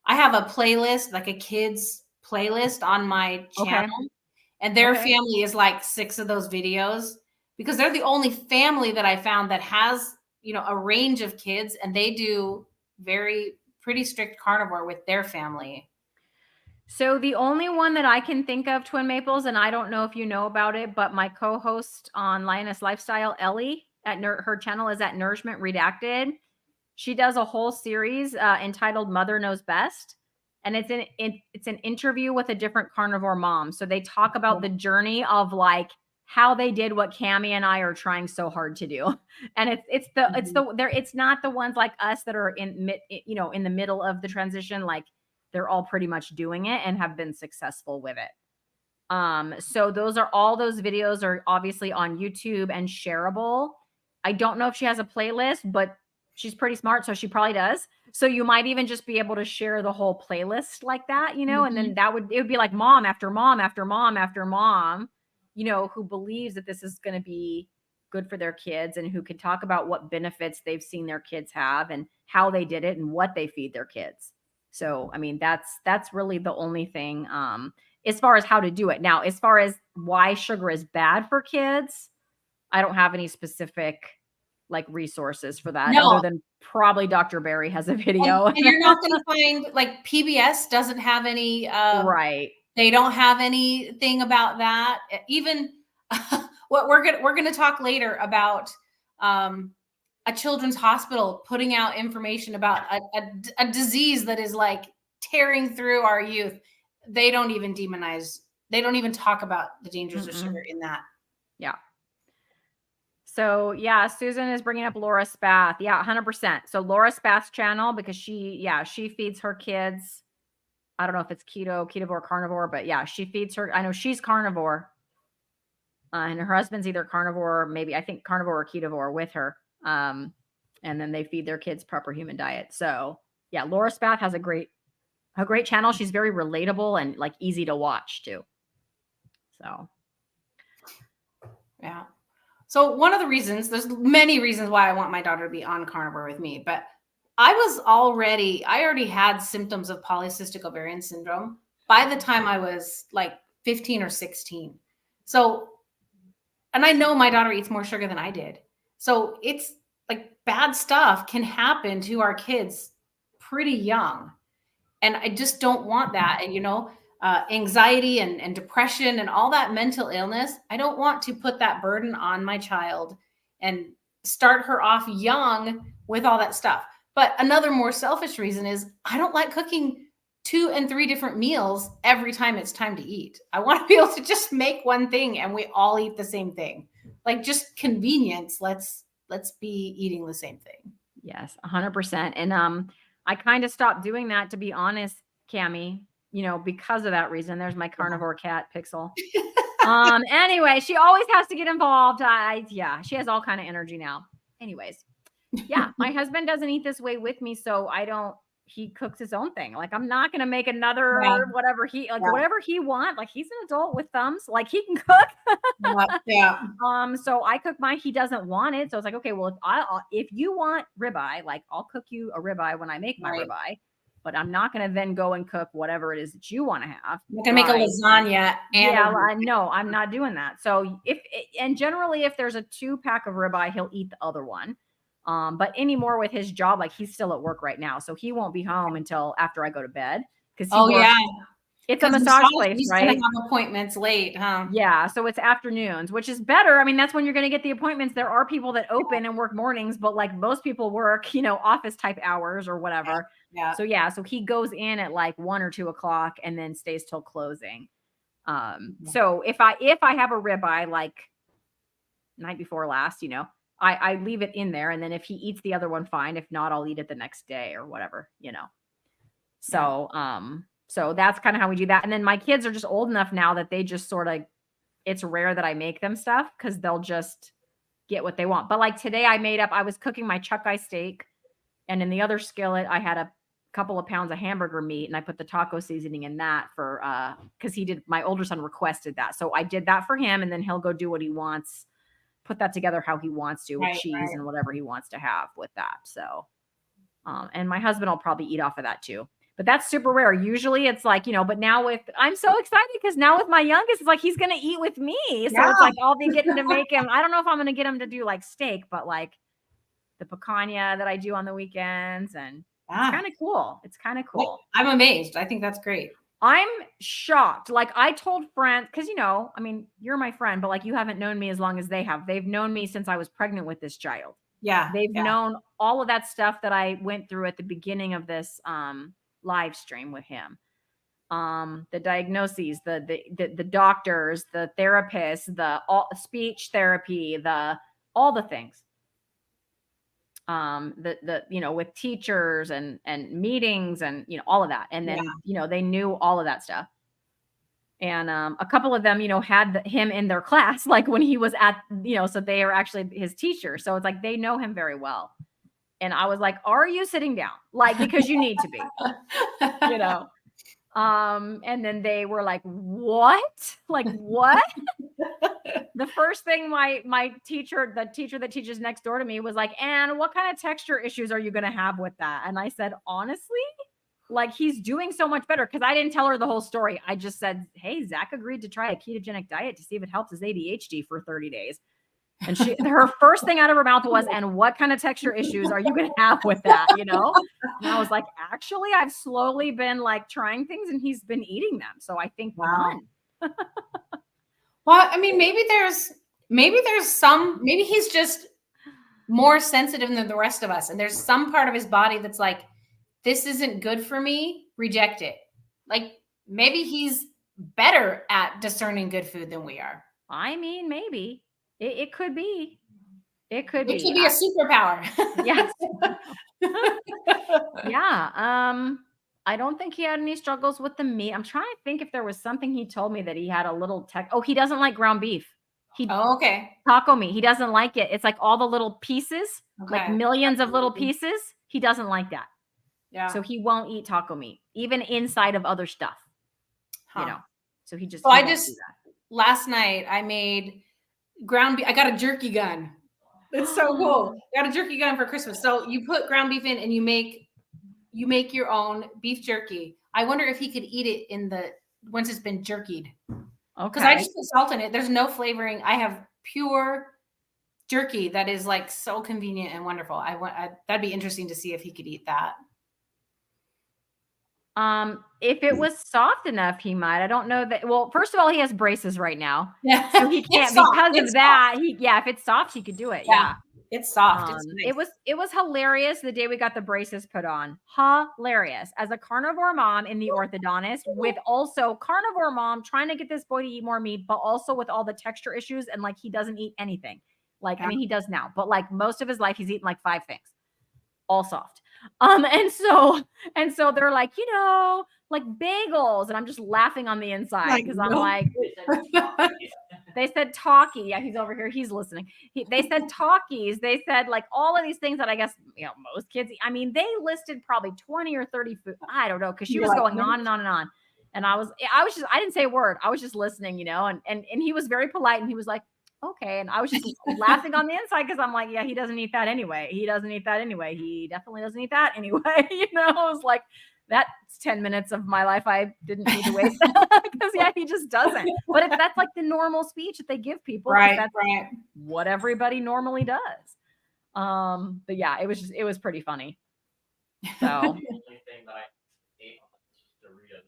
Speaker 2: I have a playlist, like a kids playlist on my channel. Okay. And their family is like 6 of those videos because they're the only family that I found that has, a range of kids, and they do pretty strict carnivore with their family.
Speaker 1: So the only one that I can think of, Twin Maples, and I don't know if you know about it, but my co-host on Lioness Lifestyle, Ellie, her channel is at Nourishment Redacted. She does a whole series entitled Mother Knows Best. And it's an interview with a different carnivore mom. So they talk about the journey of how they did what Cammie and I are trying so hard to do. And it's not the ones like us that are in the middle of the transition. They're all pretty much doing it and have been successful with it. So all those videos are obviously on YouTube and shareable. I don't know if she has a playlist, but she's pretty smart, so she probably does. So you might even just be able to share the whole playlist like that, and then it would be like mom after mom after mom after mom, who believes that this is going to be good for their kids and who can talk about what benefits they've seen their kids have and how they did it and what they feed their kids. So, I mean, that's really the only thing as far as how to do it. Now, as far as why sugar is bad for kids, I don't have any specific resources for that other than probably Dr. Barry has a video.
Speaker 2: And you're not going to find PBS doesn't have any,
Speaker 1: right.
Speaker 2: They don't have anything about that. Even what we're going to talk later about, a children's hospital putting out information about a disease that is tearing through our youth. They don't even demonize. They don't even talk about the dangers of sugar in that.
Speaker 1: Yeah. So yeah, Susan is bringing up Laura Spath. Yeah, 100%. So Laura Spath's channel, because she feeds her kids. I don't know if it's ketovore, carnivore, but yeah, she feeds her. I know she's carnivore, and her husband's either carnivore, or maybe I think carnivore or ketovore with her. And then they feed their kids proper human diet. So yeah, Laura Spath has a great channel. She's very relatable and easy to watch too. So
Speaker 2: yeah. So one of the reasons, there's many reasons why I want my daughter to be on carnivore with me, but I already had symptoms of polycystic ovarian syndrome by the time I was 15 or 16. So, and I know my daughter eats more sugar than I did. So it's bad stuff can happen to our kids pretty young. And I just don't want that. And, anxiety and depression and all that mental illness, I don't want to put that burden on my child and start her off young with all that stuff. But another more selfish reason is I don't like cooking 2 and 3 different meals every time it's time to eat. I want to be able to just make one thing and we all eat the same thing. Just convenience. Let's be eating the same thing.
Speaker 1: Yes, 100%. And I kind of stopped doing that, to be honest, Cammie, because of that reason. There's my carnivore cat, Pixel. Anyway, she always has to get involved. She has all kind of energy now. Anyways, Yeah, my husband doesn't eat this way with me, so he cooks his own thing. Like, I'm not gonna make
Speaker 2: Yeah,
Speaker 1: another
Speaker 2: yeah,
Speaker 1: whatever he want. Like, he's an adult with thumbs, like, he can cook.
Speaker 2: yeah, yeah.
Speaker 1: So I cook mine. He doesn't want it, so it's like, okay, well, if you want ribeye, like, I'll cook you a ribeye when I make my
Speaker 2: Right.
Speaker 1: ribeye, but I'm not gonna then go and cook whatever it is that you want to have.
Speaker 2: I'm not gonna make a lasagna and
Speaker 1: Yeah, no, I'm not doing that. So and generally, if there's a 2-pack of ribeye, he'll eat the other one. But anymore with his job, like, he's still at work right now, so he won't be home until after I go to bed because he
Speaker 2: oh yeah,
Speaker 1: works. It's a
Speaker 2: because
Speaker 1: massage place,
Speaker 2: he's gonna
Speaker 1: right?
Speaker 2: have appointments late, huh?
Speaker 1: Yeah, so it's afternoons, which is better. I mean, that's when you're going to get the appointments. There are people that open and work mornings, but like most people work, office type hours or
Speaker 2: Yeah,
Speaker 1: whatever.
Speaker 2: yeah,
Speaker 1: So yeah, so he goes in at like 1 or 2 o'clock and then stays till closing. So if I have a ribeye like night before last, I leave it in there, and then if he eats the other one, fine. If not, I'll eat it the next day or whatever.
Speaker 2: yeah.
Speaker 1: So that's kind of how we do that. And then my kids are just old enough now that they just sort of, it's rare that I make them stuff because they'll just get what they want. But like today I was cooking my chuck eye steak, and in the other skillet, I had a couple of pounds of hamburger meat, and I put the taco seasoning in that for because my older son requested that. So I did that for him, and then he'll go do what he wants, put that together how he wants to with
Speaker 2: Right,
Speaker 1: cheese
Speaker 2: right.
Speaker 1: and whatever he wants to have with that. So and my husband will probably eat off of that too. But that's super rare. Usually it's like, but now I'm so excited because now with my youngest, it's like he's going to eat with me. So
Speaker 2: Yeah.
Speaker 1: it's like I'll be getting to make him. I don't know if I'm going to get him to do like steak, but like the picanha that I do on the weekends. And it's kind of cool. It's kind of cool.
Speaker 2: I'm amazed. I think that's great.
Speaker 1: I'm shocked. Like I told friends, because, I mean, you're my friend, but like you haven't known me as long as they have. They've known me since I was pregnant with this child.
Speaker 2: Yeah.
Speaker 1: They've
Speaker 2: Yeah.
Speaker 1: known all of that stuff that I went through at the beginning of this live stream with him. The diagnoses, the doctors, the therapists, the speech therapy, all the things. With teachers and meetings and all of that. And then they knew all of that stuff. And a couple of them, had him in their class, like when he was at, so they are actually his teacher. So it's like they know him very well. And I was like, "Are you sitting down?" Like, because you need to be, And then they were like, "What? Like what?" The first thing my teacher, the teacher that teaches next door to me, was like, "And what kind of texture issues are you going to have with that?" And I said, honestly, like he's doing so much better, because I didn't tell her the whole story. I just said, "Hey, Zach agreed to try a ketogenic diet to see if it helps his ADHD for 30 days." And her first thing out of her mouth was, "And what kind of texture issues are you going to have with that?" And I was like, actually, I've slowly been like trying things and he's been eating them. So I think none.
Speaker 2: Well, I mean, maybe he's just more sensitive than the rest of us. And there's some part of his body that's like, this isn't good for me, reject it. Like maybe he's better at discerning good food than we are.
Speaker 1: I mean, maybe it could be. It could
Speaker 2: be a superpower.
Speaker 1: Yes. Yeah. I don't think he had any struggles with the meat. I'm trying to think if there was something he told me that he had a little he doesn't like ground beef.
Speaker 2: Okay.
Speaker 1: Taco meat. He doesn't like it. It's like all the little pieces, like millions of little pieces. He doesn't like that.
Speaker 2: Yeah.
Speaker 1: So he won't eat taco meat, even inside of other stuff. So he just.
Speaker 2: So last night I made ground beef. I got a jerky gun. It's so cool. I got a jerky gun for Christmas. So you put ground beef in and you make your own beef jerky. I wonder if he could eat it once it's been jerkied. Okay. Because I just put salt in it. There's no flavoring. I have pure jerky that is like so convenient and wonderful. That'd be interesting to see if he could eat that.
Speaker 1: If it was soft enough, he might. I don't know that. Well, first of all, he has braces right now.
Speaker 2: Yeah.
Speaker 1: So he can't because of that. If it's soft, he could do it. Yeah.
Speaker 2: It's soft. It's nice.
Speaker 1: It was hilarious the day we got the braces put on. Hilarious. As a carnivore mom in the orthodontist, with also carnivore mom trying to get this boy to eat more meat, but also with all the texture issues, and like he doesn't eat anything. Like, I mean, he does now, but like most of his life, he's eaten like 5 things, all soft. And so they're like, like bagels, and I'm just laughing on the inside because I'm like, They said talkie. Yeah, he's over here. He's listening. They said talkies. They said like all of these things that I guess, most kids eat. I mean, they listed probably 20 or 30 food. I don't know. Cause she was going on and on and on. And I didn't say a word. I was just listening, and he was very polite and he was like, okay. And I was just laughing on the inside because I'm like, yeah, he doesn't eat that anyway. He doesn't eat that anyway. He definitely doesn't eat that anyway. It was like, that's 10 minutes of my life I didn't need to waste because he just doesn't. But that's like the normal speech that they give people.
Speaker 2: Right,
Speaker 1: that's
Speaker 2: right.
Speaker 1: what everybody normally does. But yeah, it was pretty funny. So
Speaker 3: The only thing that I ate on the list was Doritos.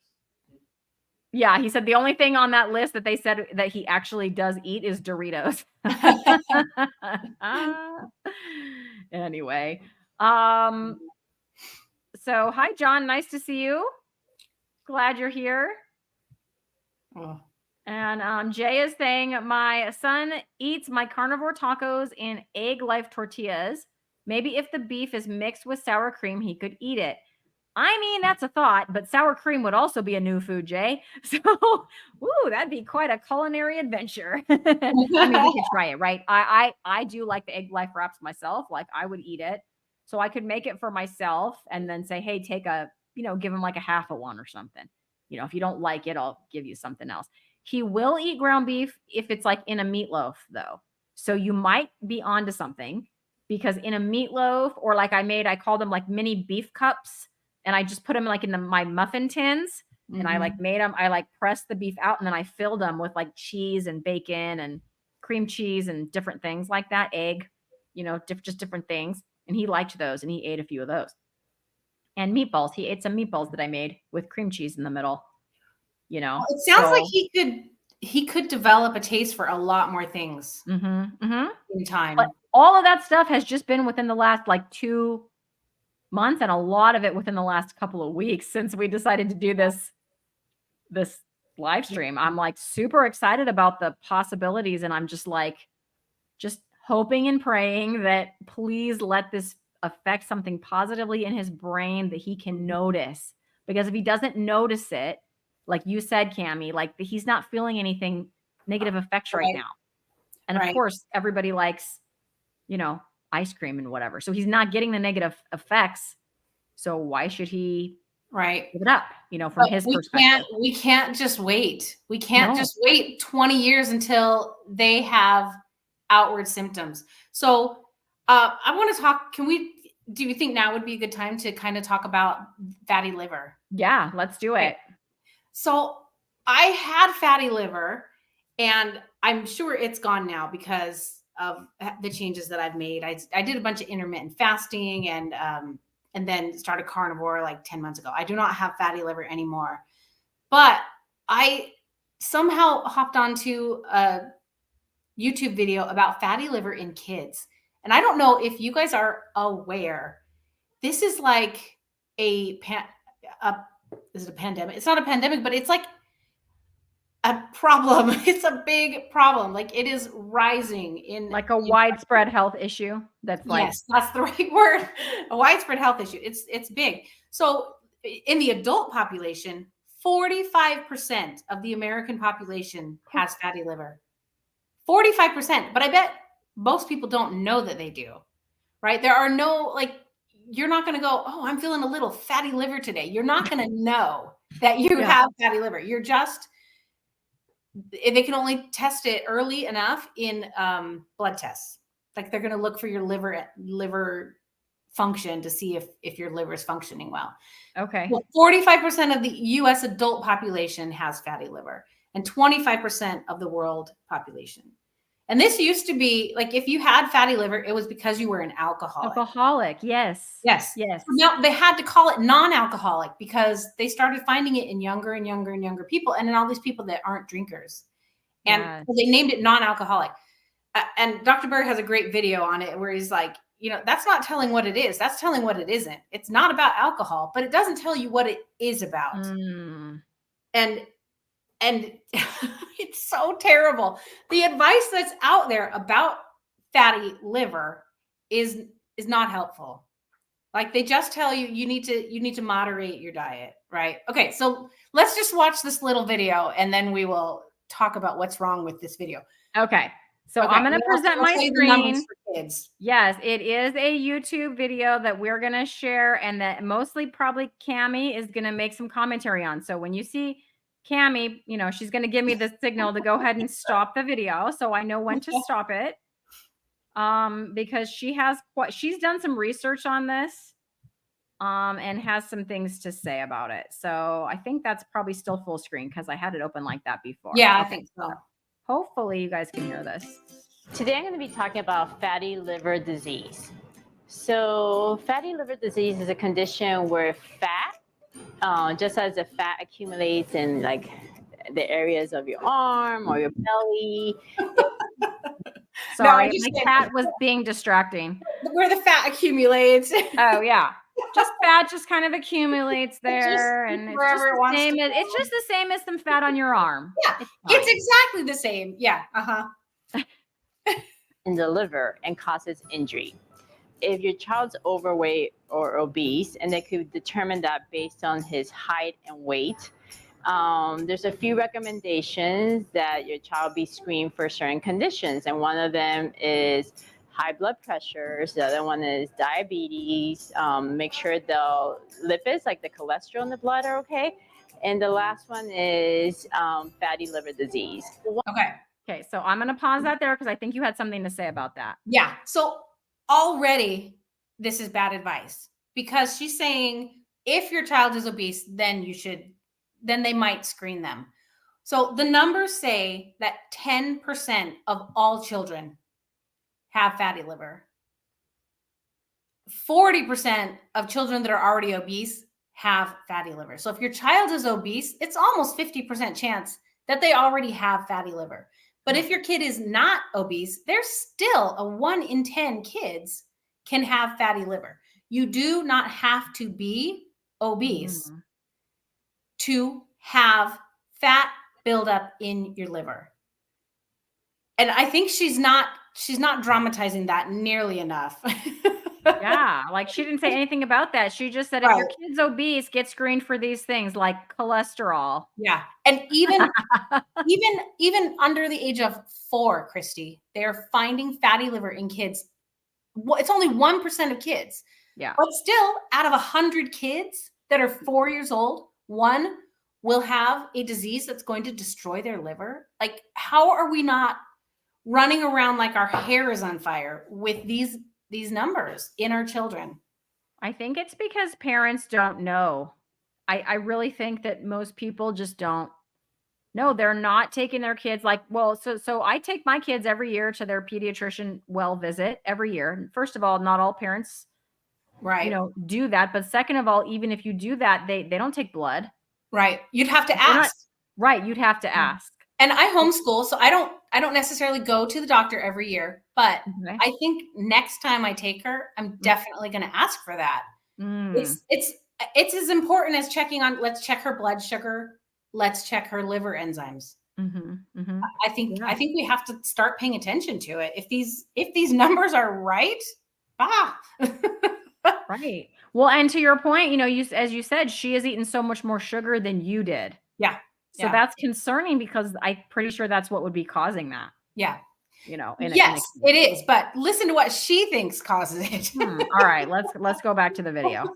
Speaker 1: yeah, he said the only thing on that list that they said that he actually does eat is Doritos. Anyway, so hi John, nice to see you. Glad you're here.
Speaker 2: Oh.
Speaker 1: And Jay is saying my son eats my carnivore tacos in egg life tortillas. Maybe if the beef is mixed with sour cream, he could eat it. I mean, that's a thought, but sour cream would also be a new food, Jay. So, that'd be quite a culinary adventure. I mean, we could try it, right? I do like the egg life wraps myself. Like I would eat it. So I could make it for myself and then say, hey, take give him like a half of one or something. If you don't like it, I'll give you something else. He will eat ground beef if it's like in a meatloaf though. So you might be onto something because in a meatloaf or like I called them like mini beef cups. And I just put them like in my muffin tins and I like made them. I like pressed the beef out and then I filled them with like cheese and bacon and cream cheese and different things like that. Egg, just different things. And he liked those and he ate a few of those. And meatballs. He ate some meatballs that I made with cream cheese in the middle.
Speaker 2: Well, it sounds like he could develop a taste for a lot more things in time.
Speaker 1: But all of that stuff has just been within the last like 2 months and a lot of it within the last couple of weeks since we decided to do this live stream. I'm like super excited about the possibilities and I'm just hoping and praying that please let this affect something positively in his brain that he can notice, because if he doesn't notice it, like you said, Cammie, like he's not feeling anything negative effects right now. And of course everybody likes, ice cream and whatever. So he's not getting the negative effects. So why should he give it up, from his perspective?
Speaker 2: We can't just wait. We can't just wait 20 years until they have outward symptoms. So I want to talk, do you think now would be a good time to kind of talk about fatty liver?
Speaker 1: Yeah, let's do it.
Speaker 2: So I had fatty liver and I'm sure it's gone now because of the changes that I've made. I did a bunch of intermittent fasting and then started carnivore like 10 months ago. I do not have fatty liver anymore, but I somehow hopped onto a YouTube video about fatty liver in kids. And I don't know if you guys are aware, this is like is it a pandemic? It's not a pandemic, but it's like a problem. It's a big problem. Like it is rising in
Speaker 1: like a widespread health issue.
Speaker 2: Yes, that's the right word. A widespread health issue. It's big. So in the adult population, 45% of the American population has fatty liver. 45%. But I bet most people don't know that they do, right? There are no, you're not going to go, oh, I'm feeling a little fatty liver today. You're not going to know that you have fatty liver. You're just, they can only test it early enough in blood tests. Like they're going to look for your liver function to see if your liver is functioning well.
Speaker 1: Okay.
Speaker 2: Well, 45% of the US adult population has fatty liver and 25% of the world population. And this used to be like, if you had fatty liver, it was because you were an alcoholic.
Speaker 1: Yes.
Speaker 2: Yes. Now they had to call it non-alcoholic because they started finding it in younger and younger and younger people. And in all these people that aren't drinkers. And so they named it non-alcoholic. And Dr. Berg has a great video on it where he's like, that's not telling what it is. That's telling what it isn't. It's not about alcohol, but it doesn't tell you what it is about. And it's so terrible. The advice that's out there about fatty liver is not helpful. Like they just tell you, you need to moderate your diet, right? Okay. So let's just watch this little video and then we will talk about what's wrong with this video.
Speaker 1: Okay. So
Speaker 2: Okay,
Speaker 1: I'm going to
Speaker 2: we'll
Speaker 1: present my
Speaker 2: say the numbers
Speaker 1: screen.
Speaker 2: for kids.
Speaker 1: Yes, it is a YouTube video that we're going to share, and that mostly probably Cami is going to make some commentary on. So when you see Cami, she's going to give me the signal to go ahead and stop the video, so I know when to stop it. Because she's done some research on this, and has some things to say about it. So I think that's probably still full screen because I had it open like that before.
Speaker 2: Yeah, I
Speaker 1: Okay.
Speaker 2: think so.
Speaker 1: Hopefully you guys can hear this.
Speaker 4: Today I'm going to be talking about fatty liver disease. So fatty liver disease is a condition where fat, just as the fat accumulates in like the areas of your arm or your belly.
Speaker 1: Sorry, my cat was being distracting.
Speaker 2: Where the fat accumulates.
Speaker 1: Oh yeah. Just fat just kind of accumulates there, and it's just the same as some fat on your arm.
Speaker 2: Yeah, it's exactly the same. Yeah.
Speaker 4: In the liver and causes injury. If your child's overweight or obese, and they could determine that based on his height and weight, there's a few recommendations that your child be screened for certain conditions, and one of them is high blood pressures. The other one is diabetes. Make sure the lipids, like the cholesterol in the blood, are okay. And the last one is fatty liver disease.
Speaker 1: Okay, so I'm going to pause that there because I think you had something to say about that.
Speaker 2: Yeah. So already this is bad advice, because she's saying if your child is obese, then they might screen them. So the numbers say that 10% of all children have fatty liver. 40% of children that are already obese have fatty liver. So if your child is obese, it's almost 50% chance that they already have fatty liver. But if your kid is not obese, there's still a 1 in 10 kids can have fatty liver. You do not have to be obese to have fat buildup in your liver. And I think she's not dramatizing that nearly enough.
Speaker 1: Yeah, like she didn't say anything about that. She just said if your kid's obese, get screened for these things like cholesterol.
Speaker 2: Yeah. And even under the age of 4, Christy, they're finding fatty liver in kids. It's only 1% of kids.
Speaker 1: Yeah.
Speaker 2: But still, out of 100 kids that are 4 years old, 1 will have a disease that's going to destroy their liver. Like, how are we not running around like our hair is on fire with these numbers in our children?
Speaker 1: I think it's because parents don't know. I really think that most people just don't know. They're not taking their kids so I take my kids every year to their pediatrician well visit every year. First of all, not all parents do that. But second of all, even if you do that, they don't take blood.
Speaker 2: Right. You'd have to ask.
Speaker 1: Right. You'd have to ask.
Speaker 2: And I homeschool, so I don't necessarily go to the doctor every year, but I think next time I take her, I'm definitely going to ask for that. It's as important as let's check her blood sugar. Let's check her liver enzymes. I think we have to start paying attention to it. If these numbers are right,
Speaker 1: right. Well, and to your point, as you said, she has eaten so much more sugar than you did.
Speaker 2: Yeah.
Speaker 1: So that's concerning because I'm pretty sure that's what would be causing that.
Speaker 2: Yeah.
Speaker 1: Yes,
Speaker 2: it is. But listen to what she thinks causes it.
Speaker 1: All right, let's go back to the video.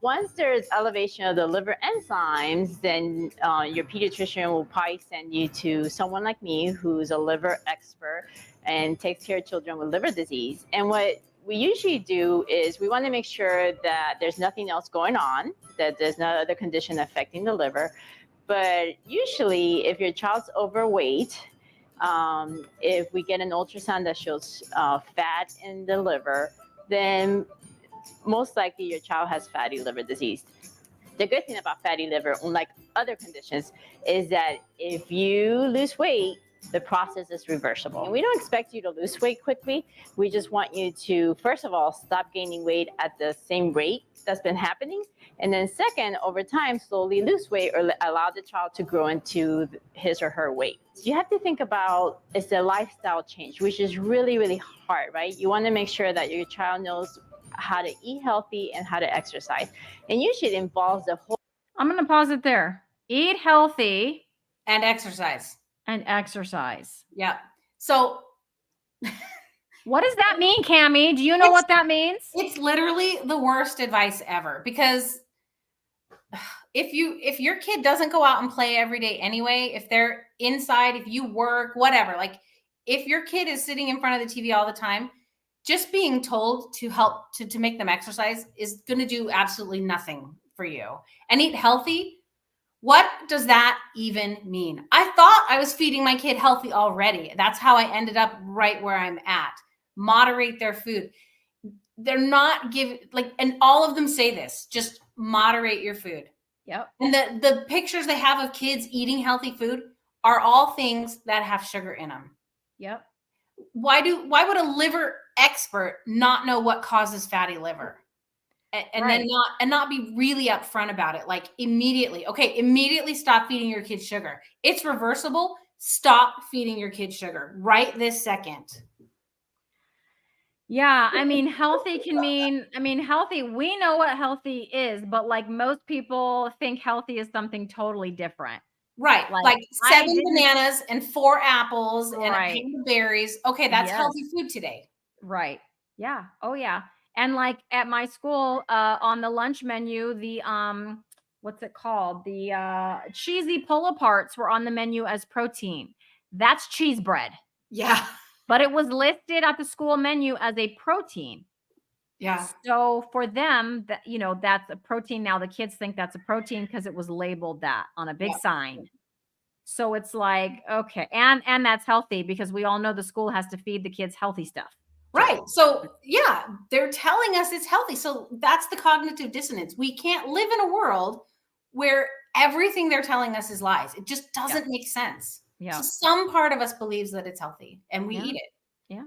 Speaker 4: Once there's elevation of the liver enzymes, then your pediatrician will probably send you to someone like me who's a liver expert and takes care of children with liver disease. And what we usually do is we want to make sure that there's nothing else going on, that there's no other condition affecting the liver. But usually if your child's overweight, if we get an ultrasound that shows fat in the liver, then most likely your child has fatty liver disease. The good thing about fatty liver, unlike other conditions, is that if you lose weight, the process is reversible. And we don't expect you to lose weight quickly. We just want you to, first of all, stop gaining weight at the same rate that's been happening. And then second, over time, slowly lose weight or allow the child to grow into his or her weight. So you have to think about it's a lifestyle change, which is really, really hard, right? You want to make sure that your child knows how to eat healthy and how to exercise. And usually it involves the whole.
Speaker 1: I'm going to pause it there. Eat healthy.
Speaker 2: And exercise.
Speaker 1: And exercise.
Speaker 2: Yeah. So
Speaker 1: What does that mean, Cammie? Do you know what that means?
Speaker 2: it's literally the worst advice ever, because if your kid doesn't go out and play every day anyway, if they're inside, if you work, whatever, like if your kid is sitting in front of the TV all the time, just being told to help to make them exercise is going to do absolutely nothing for you. And eat healthy. What does that even mean? I thought I was feeding my kid healthy already. That's how I ended up right where I'm at. Moderate their food. They're not giving, like, and all of them say this, just moderate your food.
Speaker 1: Yep.
Speaker 2: And the pictures they have of kids eating healthy food are all things that have sugar in them.
Speaker 1: Yep.
Speaker 2: Why would a liver expert not know what causes fatty liver? And
Speaker 1: Right.
Speaker 2: then not be really upfront about it, like immediately. Okay, immediately stop feeding your kids sugar. It's reversible. Stop feeding your kids sugar right this second.
Speaker 1: Yeah, I mean, healthy can mean, healthy, we know what healthy is, but like most people think healthy is something totally different.
Speaker 2: Right. Like
Speaker 1: I
Speaker 2: 7
Speaker 1: didn't-
Speaker 2: bananas and 4 apples and a
Speaker 1: Right.
Speaker 2: pound of berries. Okay, that's
Speaker 1: Yes.
Speaker 2: healthy food today.
Speaker 1: Right. Yeah. Oh yeah. And like at my school, on the lunch menu, the what's it called? The cheesy pull-aparts were on the menu as protein. That's cheese bread.
Speaker 2: Yeah.
Speaker 1: But it was listed at the school menu as a protein.
Speaker 2: Yeah.
Speaker 1: So for them, that that's a protein. Now the kids think that's a protein because it was labeled that on a big sign. So it's like, okay, and that's healthy because we all know the school has to feed the kids healthy stuff.
Speaker 2: Right. So yeah, they're telling us it's healthy. So that's the cognitive dissonance. We can't live in a world where everything they're telling us is lies. It just doesn't make sense.
Speaker 1: Yeah.
Speaker 2: So some part of us believes that it's healthy and we eat it.
Speaker 1: Yeah.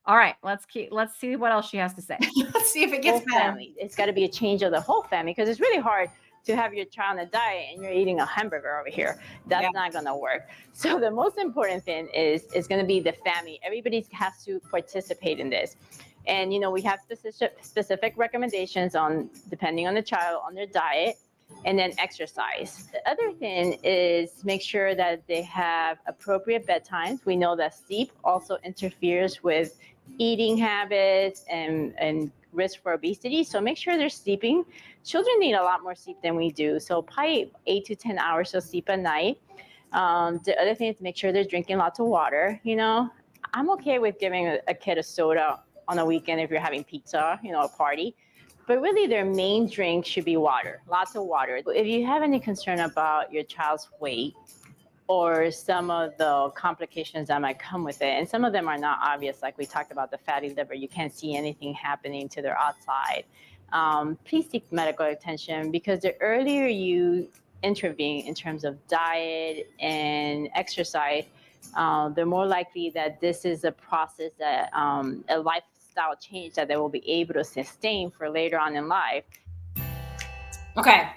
Speaker 1: All right. Let's see what else she has to say.
Speaker 2: Let's see if it gets
Speaker 4: Whole
Speaker 2: better.
Speaker 4: family. It's got to be a change of the whole family, because it's really hard to have your child on a diet and you're eating a hamburger over here. That's not going to work. So the most important thing is going to be the family. Everybody has to participate in this. And, we have specific recommendations on, depending on the child, on their diet, and then exercise. The other thing is make sure that they have appropriate bedtimes. We know that sleep also interferes with eating habits and risk for obesity. So make sure they're sleeping. Children need a lot more sleep than we do. So probably 8 to 10 hours of sleep a night. The other thing is make sure they're drinking lots of water. I'm okay with giving a kid a soda on a weekend if you're having pizza, a party. But really their main drink should be water, lots of water. If you have any concern about your child's weight or some of the complications that might come with it, and some of them are not obvious, like we talked about the fatty liver, you can't see anything happening to their outside, please seek medical attention, because the earlier you intervene in terms of diet and exercise, the more likely that this is a process that a lifestyle change that they will be able to sustain for later on in life.
Speaker 2: Okay.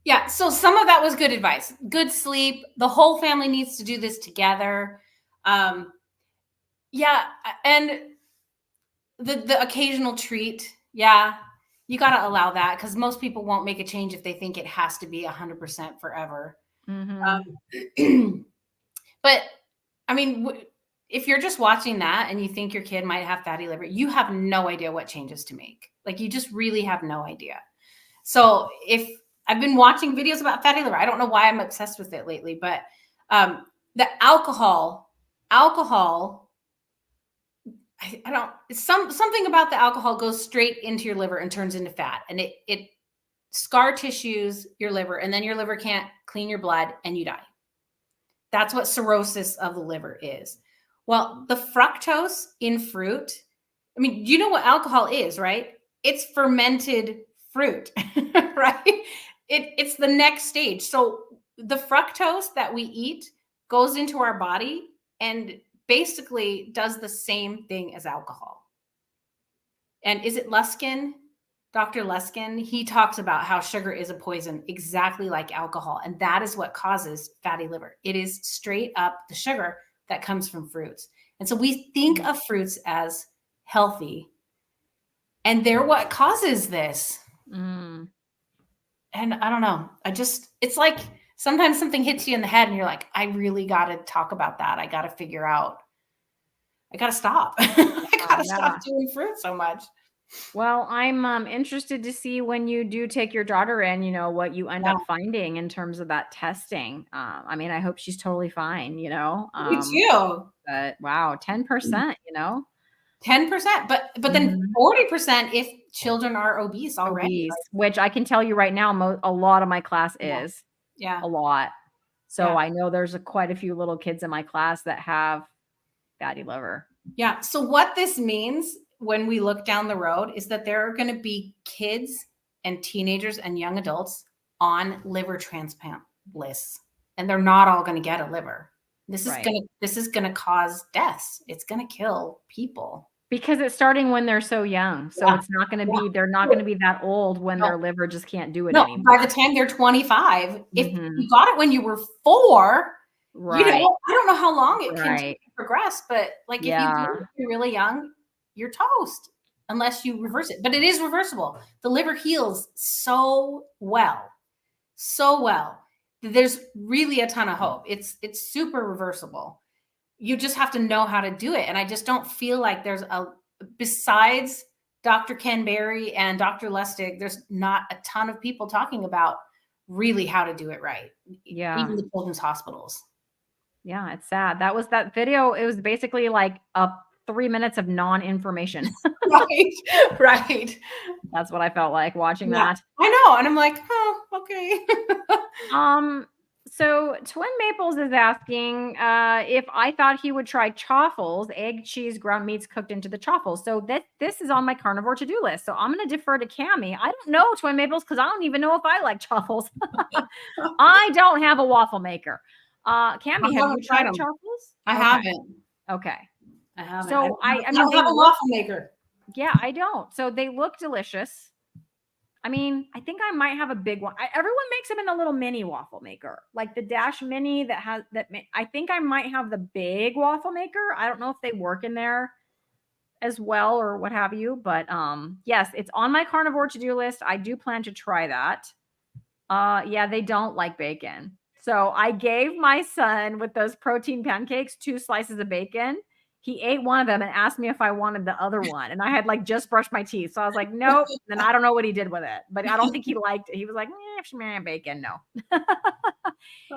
Speaker 2: Yeah, so some of that was good advice. Good sleep. The whole family needs to do this together. Yeah, and the occasional treat. Yeah, you got to allow that, because most people won't make a change if they think it has to be 100% forever. But I mean, if you're just watching that and you think your kid might have fatty liver, you have no idea what changes to make. Like, you just really have no idea. So if I've been watching videos about fatty liver, I don't know why I'm obsessed with it lately, but the alcohol, I don't, something about the alcohol goes straight into your liver and turns into fat, and it scar tissues your liver, and then your liver can't clean your blood and you die. That's what cirrhosis of the liver is. Well, the fructose in fruit, I mean, you know what alcohol is, right? It's fermented fruit, right? It's the next stage. So the fructose that we eat goes into our body and basically does the same thing as alcohol. And is it Luskin? Dr. Luskin, he talks about how sugar is a poison, exactly like alcohol. And that is what causes fatty liver. It is straight up the sugar that comes from fruits. And so we think of fruits as healthy, and they're what causes this. And I don't know. It's like sometimes something hits you in the head and you're like, I really got to talk about that. I got to figure out, I got to stop. I got to stop doing fruit so much.
Speaker 1: Well, I'm interested to see when you do take your daughter in, you know, what you end up finding in terms of that testing. I mean, I hope she's totally fine, you know.
Speaker 2: Me too.
Speaker 1: But wow, 10%, you know.
Speaker 2: 10%, but then 40% if children are obese already.
Speaker 1: Obese, which I can tell you right now, a lot of my class is.
Speaker 2: Yeah.
Speaker 1: A lot. So
Speaker 2: Yeah.
Speaker 1: I know there's quite a few little kids in my class that have fatty liver.
Speaker 2: Yeah. So what this means when we look down the road is that there are going to be kids and teenagers and young adults on liver transplant lists, and they're not all going to get a liver. This is going to cause deaths. It's going to kill people.
Speaker 1: Because it's starting when they're so young. So it's not going to be, they're not going to be that old when their liver just can't do it anymore.
Speaker 2: By the time they're 25, if you got it when you were 4, you know, I don't know how long it can progress, but like if you do it when you're really young, you're toast unless you reverse it. But it is reversible. The liver heals so well. There's really a ton of hope. It's super reversible. You just have to know how to do it. And I just don't feel like there's besides Dr. Ken Berry and Dr. Lustig, there's not a ton of people talking about really how to do it right.
Speaker 1: Yeah.
Speaker 2: Even the children's hospitals.
Speaker 1: Yeah, it's sad. That was that video. It was basically like 3 minutes of non-information.
Speaker 2: Right.
Speaker 1: That's what I felt like watching that.
Speaker 2: I know. And I'm like, oh, okay.
Speaker 1: So Twin Maples is asking if I thought he would try chaffles, egg, cheese, ground meats cooked into the chaffles. So this is on my carnivore to-do list. So I'm going to defer to Cammie. I don't know, Twin Maples, because I don't even know if I like chaffles. I don't have a waffle maker. Cammie, have you tried chaffles?
Speaker 2: I haven't.
Speaker 1: Okay.
Speaker 2: I haven't.
Speaker 1: So I
Speaker 2: don't have a waffle maker.
Speaker 1: Yeah, I don't. So they look delicious. I mean, I think I might have a big one. Everyone makes them in a little mini waffle maker, like the Dash Mini that has that. I think I might have the big waffle maker. I don't know if they work in there as well or what have you, but yes, it's on my carnivore to-do list. I do plan to try that. Yeah, they don't like bacon. So I gave my son with those protein pancakes 2 slices of bacon. He ate one of them and asked me if I wanted the other one. And I had like just brushed my teeth. So I was like, nope. Then I don't know what he did with it, but I don't think he liked it. He was like, bacon. No.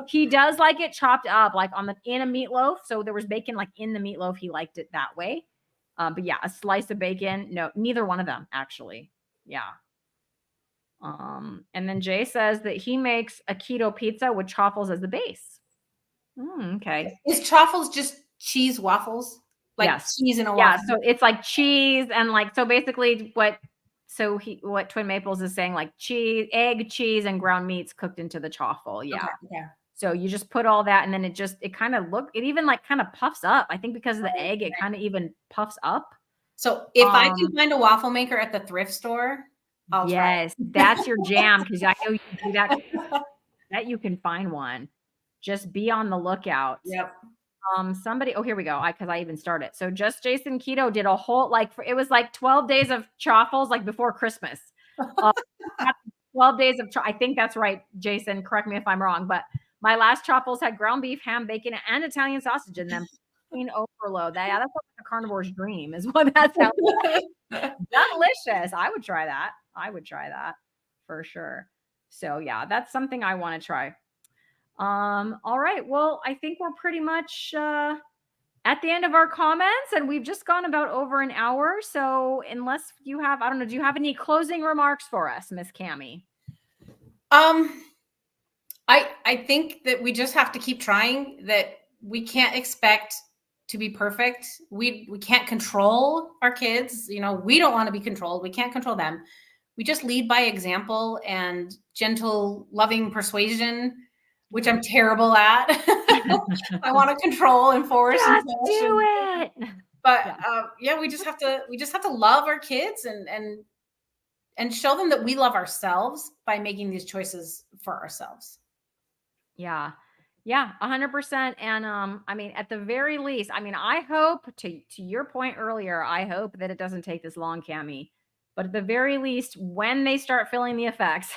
Speaker 1: He does like it chopped up, like in a meatloaf. So there was bacon like in the meatloaf. He liked it that way. But yeah, a slice of bacon. No, neither one of them actually. Yeah. And then Jay says that he makes a keto pizza with chaffles as the base. Okay.
Speaker 2: Is chaffles just cheese waffles? Like cheese in a waffle?
Speaker 1: Yeah, so it's like cheese and like, so basically what Twin Maples is saying, like cheese, egg, cheese, and ground meats cooked into the chaffle. Yeah.
Speaker 2: Okay.
Speaker 1: So you just put all that and then it even like kind of puffs up. I think because of the egg, it kind of even puffs up.
Speaker 2: So if I can find a waffle maker at the thrift store, I'll try.
Speaker 1: That's your jam, because I know you can do that. That you can find one. Just be on the lookout.
Speaker 2: Yep.
Speaker 1: Here we go. Because I even started. So Just Jason Keto did a whole, it was like 12 days of chaffles, like before Christmas. 12 days of, I think that's right, Jason. Correct me if I'm wrong, but my last chaffles had ground beef, ham, bacon, and Italian sausage in them. Overload. That's like a carnivore's dream, is what that sounds like. Delicious. I would try that for sure. So yeah, that's something I want to try. All right. Well, I think we're pretty much at the end of our comments, and we've just gone about over an hour. So unless you have, I don't know, do you have any closing remarks for us, Miss Cammie?
Speaker 2: I think that we just have to keep trying, that we can't expect to be perfect. We can't control our kids. You know, we don't want to be controlled. We can't control them. We just lead by example and gentle, loving persuasion, which I'm terrible at. I want to control and force.
Speaker 1: Just do it.
Speaker 2: But we just have to love our kids and show them that we love ourselves by making these choices for ourselves.
Speaker 1: Yeah. Yeah, 100%. And I mean, at the very least, I mean, I hope to your point earlier, I hope that it doesn't take this long, Cammie. But at the very least, when they start feeling the effects,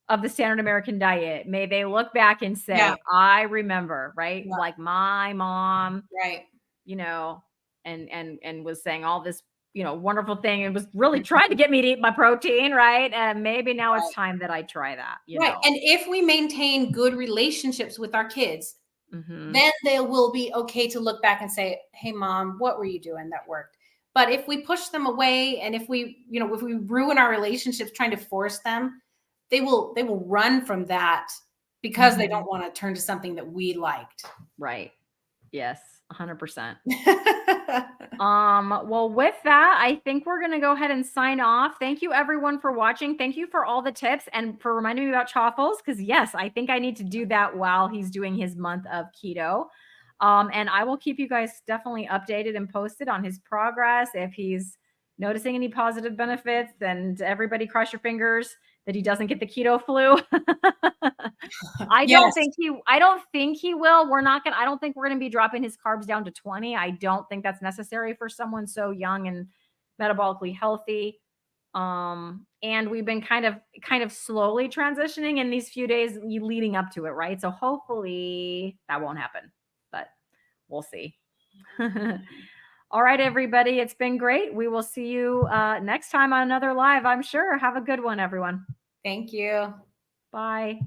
Speaker 1: of the standard American diet, may they look back and say,
Speaker 2: Yeah.
Speaker 1: I remember, right?
Speaker 2: Yeah.
Speaker 1: Like my mom,
Speaker 2: Right.
Speaker 1: you know, and was saying all this, you know, wonderful thing and was really trying to get me to eat my protein, right? And maybe now it's time that I try that, you
Speaker 2: Right.
Speaker 1: know.
Speaker 2: And if we maintain good relationships with our kids,
Speaker 1: Mhm.
Speaker 2: then they will be okay to look back and say, hey, mom, what were you doing that worked? But if we push them away and if we ruin our relationships trying to force them, they will run from that because they don't want to turn to something that we liked.
Speaker 1: Right. Yes, 100%. Well, with that, I think we're gonna go ahead and sign off. Thank you everyone for watching. Thank you for all the tips and for reminding me about Chaffles, because yes, I think I need to do that while he's doing his month of keto. And I will keep you guys definitely updated and posted on his progress. If he's noticing any positive benefits, and everybody cross your fingers that he doesn't get the keto flu. I don't think he will. I don't think we're gonna be dropping his carbs down to 20. I don't think that's necessary for someone so young and metabolically healthy. And we've been kind of slowly transitioning in these few days leading up to it, right? So hopefully that won't happen, but we'll see. All right, everybody, it's been great. We will see you next time on another live, I'm sure. Have a good one, everyone.
Speaker 2: Thank you.
Speaker 1: Bye.